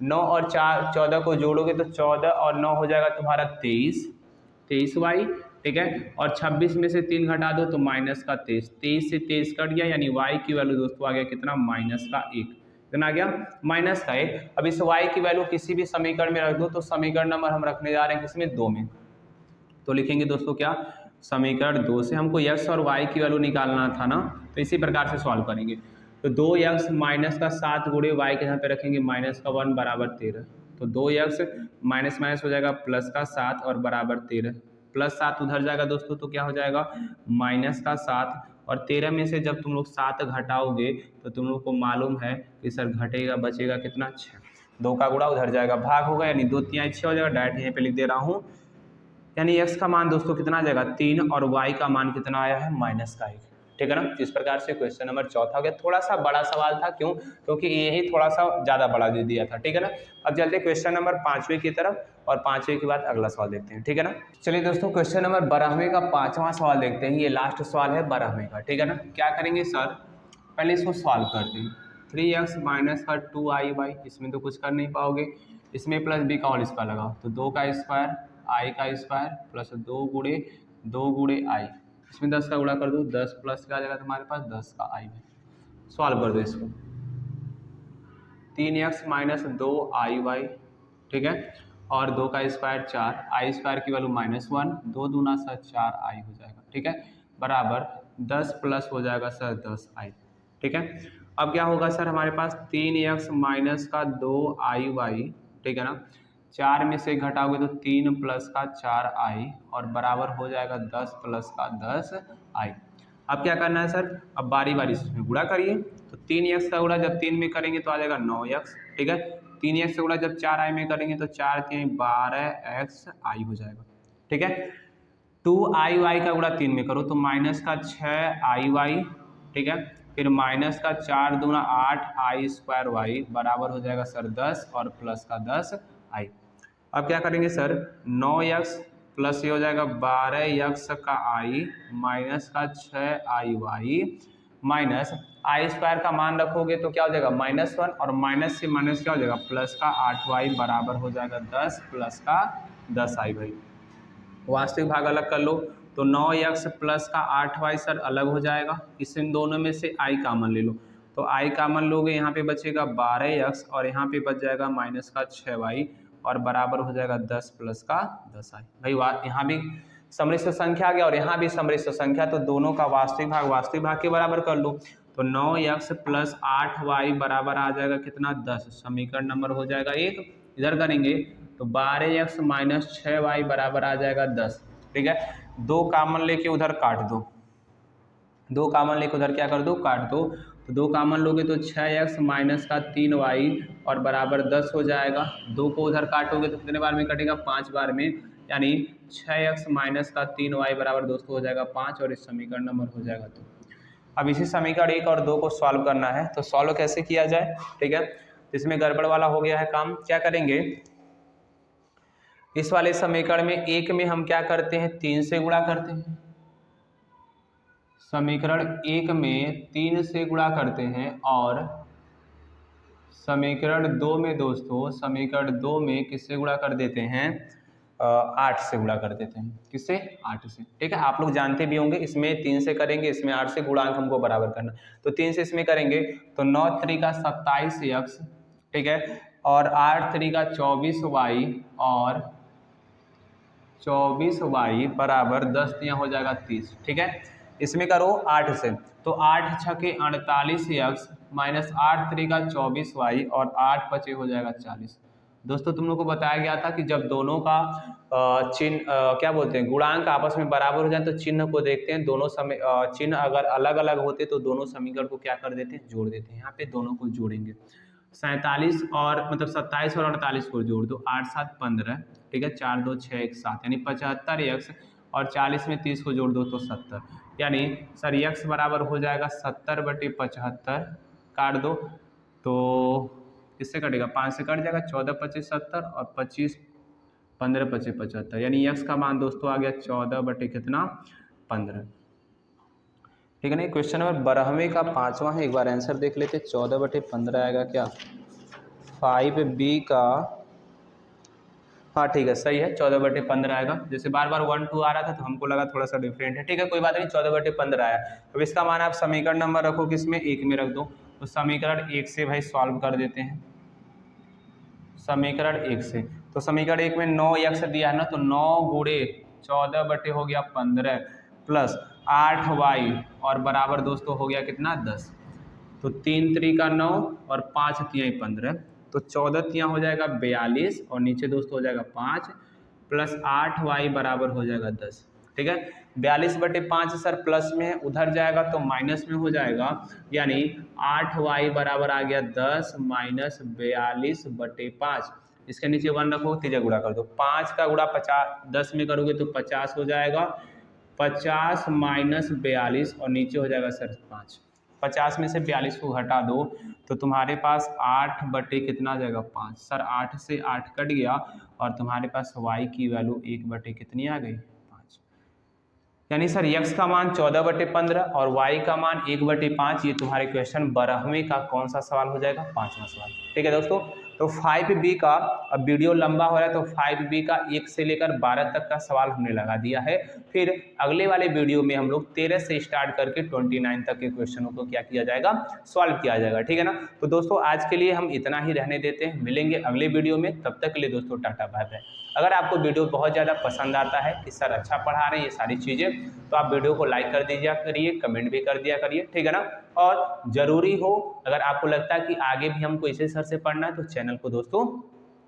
9 और 14 को जोड़ोगे तो 14 और 9 हो जाएगा तुम्हारा 23y, ठीक है। और 26 में से 3 घटा दो तो माइनस का 23, 23 से 23 कट गया, यानी y की वैल्यू दोस्तों आ गया कितना, माइनस का 1। कितना आ गया, माइनस का 1। अब इस y की वैल्यू किसी भी समीकरण में रख दो, तो समीकरण नंबर हम रखने जा रहे हैं किसमें, 2 में। तो लिखेंगे दोस्तों क्या, समीकरण 2 से हमको x और y की वैल्यू निकालना था ना, तो इसी प्रकार से सॉल्व करेंगे। तो 2x माइनस का 7 गुणे y के यहाँ पे रखेंगे माइनस का 1 बराबर 13, तो 2x माइनस माइनस हो जाएगा प्लस का 7 और बराबर 13, प्लस 7 उधर जाएगा दोस्तों तो क्या हो जाएगा, माइनस का 7, और 13 में से जब तुम लोग 7 घटाओगे तो तुम लोग को मालूम है कि सर घटेगा, बचेगा कितना, 6। 2 का गुणा उधर जाएगा, भाग होगा, यानी 2 3 6 हो जाएगा। डायरेक्ट यहीं पे लिख दे रहा हूँ, यानी x का मान दोस्तों कितना आ जाएगा, 3, और y का मान कितना आया है, माइनस का 1, ठीक है ना। इस प्रकार से क्वेश्चन नंबर 4 हो गया। थोड़ा सा बड़ा सवाल था, क्यों, क्योंकि यही थोड़ा सा ज़्यादा बड़ा दे दिया था, ठीक है ना। अब चलते क्वेश्चन नंबर 5वें की तरफ, और 5वें के बाद अगला सवाल देखते हैं, ठीक है ना। चलिए दोस्तों, क्वेश्चन नंबर 12वें का 5वां सवाल देखते हैं। ये लास्ट सवाल है 12वें का, ठीक है ना। क्या करेंगे सर, पहले इसको सॉल्व करते हैं। 3x माइनस का 2iy, इसमें तो कुछ कर नहीं पाओगे, इसमें प्लस b का होल स्क्वायर लगाओ, तो 2 का स्क्वायर i का स्क्वायर प्लस 2 गुणे i, इसमें 10 का गुणा कर दो, 10 प्लस का आ जाएगा तुम्हारे पास 10 का i में। सॉल्व कर दो इसको, 3x माइनस 2iy, ठीक है, और 2 का स्क्वायर 4, i स्क्वायर की वैल्यू -1, 2 दूना सर 4i हो जाएगा, ठीक है, बराबर 10 प्लस हो जाएगा सर 10i, ठीक है। अब क्या होगा सर, हमारे पास 3x माइनस का 2iy, ठीक है ना, 4 में से घटाओगे तो 3 प्लस का 4i, और बराबर हो जाएगा 10 प्लस का 10i। अब क्या करना है सर, अब बारी बारी से इसमें गुणा करिए। तो 3x का गुणा जब 3 में करेंगे तो आ जाएगा 9x, ठीक है। 3x का गुणा जब 4i में करेंगे तो 4 3 12xi हो जाएगा, ठीक है। 2iy का गुणा 3 में करो तो माइनस का 6iy, ठीक है, फिर माइनस का 4 दूना 8i स्क्वायर y बराबर हो जाएगा सर 10 और प्लस का 10i। अब क्या करेंगे सर, 9x प्लस ये हो जाएगा 12x का i माइनस का 6iy माइनस i स्क्वायर का मान रखोगे तो क्या हो जाएगा -1, और माइनस से माइनस क्या हो जाएगा, प्लस का 8y बराबर हो जाएगा 10 प्लस का 10i। भाई वास्तविक भाग अलग कर लो, तो 9x प्लस का 8y सर अलग हो जाएगा, इन दोनों में से i कामन ले लो, तो i कामन लोगे, यहाँ पे बचेगा 12x और यहाँ पे बच जाएगा माइनस का 6y, और बराबर हो जाएगा 10 प्लस का 10i। भाई यहाँ भी समृद्ध संख्या आ गया और यहाँ भी समृद्ध संख्या, तो दोनों का वास्तविक भाग के बराबर कर लो। तो 9x प्लस 8y बराबर आ जाएगा कितना, 10, समीकरण नंबर हो जाएगा 1। इधर करेंगे तो 12x माइनस 6y बराबर आ जाएगा 10, ठीक है। 2 कामन लेके उधर काट दो, 2 कामन लेके उधर क्या कर दो, काट दो, तो 2 कामन लोगे तो 6x माइनस का 3y और बराबर 10 हो जाएगा। 2 को उधर काटोगे तो कितने बार में कटेगा, 5 बार में, यानी 6x माइनस का 3y बराबर दोस्तों हो जाएगा 5 और इस समीकरण नंबर हो जाएगा 2। अब इसी समीकरण 1 और 2 को सॉल्व करना है, तो सॉल्व कैसे किया जाए, ठीक है। इसमें गड़बड़ वाला हो गया है काम, क्या करेंगे, इस वाले समीकरण में 1 में हम क्या करते हैं 3 से गुणा करते हैं, समीकरण 1 में 3 से गुणा करते हैं, और समीकरण 2 में दोस्तों, समीकरण 2 में किससे गुणा कर देते हैं 8 से गुणा कर देते हैं, किससे 8 से, ठीक है। आप लोग जानते भी होंगे, इसमें 3 से करेंगे, इसमें 8 से गुणांक हमको बराबर करना, तो 3 से इसमें करेंगे तो 9 3 27x, ठीक है, और 8 3 24y, और 24y बराबर 10 यहाँ हो जाएगा 30, ठीक है। इसमें करो 8 से, तो 8 6 48x माइनस 8 3 24y और 8 5 हो जाएगा 40। दोस्तों तुम लोग को बताया गया था कि जब दोनों का चिन्ह क्या बोलते हैं गुणांक आपस में बराबर हो जाए तो चिन्ह को देखते हैं, दोनों समय चिन्ह अगर अलग अलग होते तो दोनों समीकरण को क्या कर देते हैं, जोड़ देते हैं। यहाँ पे दोनों को जोड़ेंगे, 47 और मतलब 27 और 48 को जोड़ दो, 8 7 15, ठीक है, 4 2 6 1 7, यानी 75x, और 40 में 30 को जोड़ दो तो 70, यानी सर x बराबर हो जाएगा 70/75, काट दो तो किससे कटेगा, 5 से कट जाएगा, 14 25 70 और 25 15 25 75, यानी x का मान दोस्तों आ गया 14/15, ठीक है ना। क्वेश्चन नंबर 12वें का 5वां है, एक बार आंसर देख लेते। 14/15 आएगा क्या, 5b का, हाँ ठीक है सही है, 14/15 आएगा। जैसे बार बार 1 2 आ रहा था तो हमको लगा थोड़ा सा डिफरेंट है, ठीक है, कोई बात नहीं, 14/15 आया। अब इसका मान आप समीकरण नंबर रखो किसमें, 1 में रख दो, तो समीकरण 1 से भाई सॉल्व कर देते हैं, समीकरण 1 से, तो समीकरण 1 में 9x दिया है ना, तो 9 गुणे 14 हो गया 15 प्लस 8y और बराबर दोस्तों हो गया कितना 10, तो 3 3 का 9 और 5 3 15, तो 14 3 हो जाएगा 42 और नीचे दोस्तों हो जाएगा 5 प्लस 8y बराबर हो जाएगा 10, ठीक है। 42/5 सर प्लस में है, उधर जाएगा तो माइनस में हो जाएगा, यानी 8y बराबर आ गया 10 माइनस 42/5, इसके नीचे 1 रखो, तीजा गुणा कर दो, 5 का गुणा 50 10 में करोगे तो 50 हो जाएगा, 50 माइनस 42 और नीचे हो जाएगा सर 5, 50 में से 42 को घटा दो तो तुम्हारे पास 8 बटे कितना आ जाएगा 5, सर 8 से 8 कट गया और तुम्हारे पास y की वैल्यू 1 बटे कितनी आ गई 5, यानी सर x का मान 14/15 और y का मान 1/5। ये तुम्हारे क्वेश्चन 12वें का कौन सा सवाल हो जाएगा, 5वां सवाल, ठीक है दोस्तों। तो 5b का, अब वीडियो लंबा हो रहा है तो 5b का 1 से लेकर 12 तक का सवाल हमने लगा दिया है, फिर अगले वाले वीडियो में हम लोग 13 से स्टार्ट करके 29 तक के क्वेश्चनों को क्या किया जाएगा, सॉल्व किया जाएगा, ठीक है ना। तो दोस्तों आज के लिए हम इतना ही रहने देते हैं, मिलेंगे अगले वीडियो में, तब तक के लिए दोस्तों टाटा बाय बाय। अगर आपको वीडियो बहुत ज़्यादा पसंद आता है कि सर अच्छा पढ़ा रहे हैं ये सारी चीज़ें, तो आप वीडियो को लाइक कर दीजिए करिए, कमेंट भी कर दिया करिए, ठीक है ना। और ज़रूरी हो अगर आपको लगता है कि आगे भी हमको इसी सर से पढ़ना है तो चैनल को दोस्तों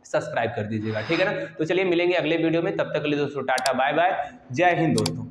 सब्सक्राइब कर दीजिएगा, ठीक है ना। तो चलिए मिलेंगे अगले वीडियो में, तब तक के लिए दोस्तों टाटा बाय बाय, जय हिंद दोस्तों।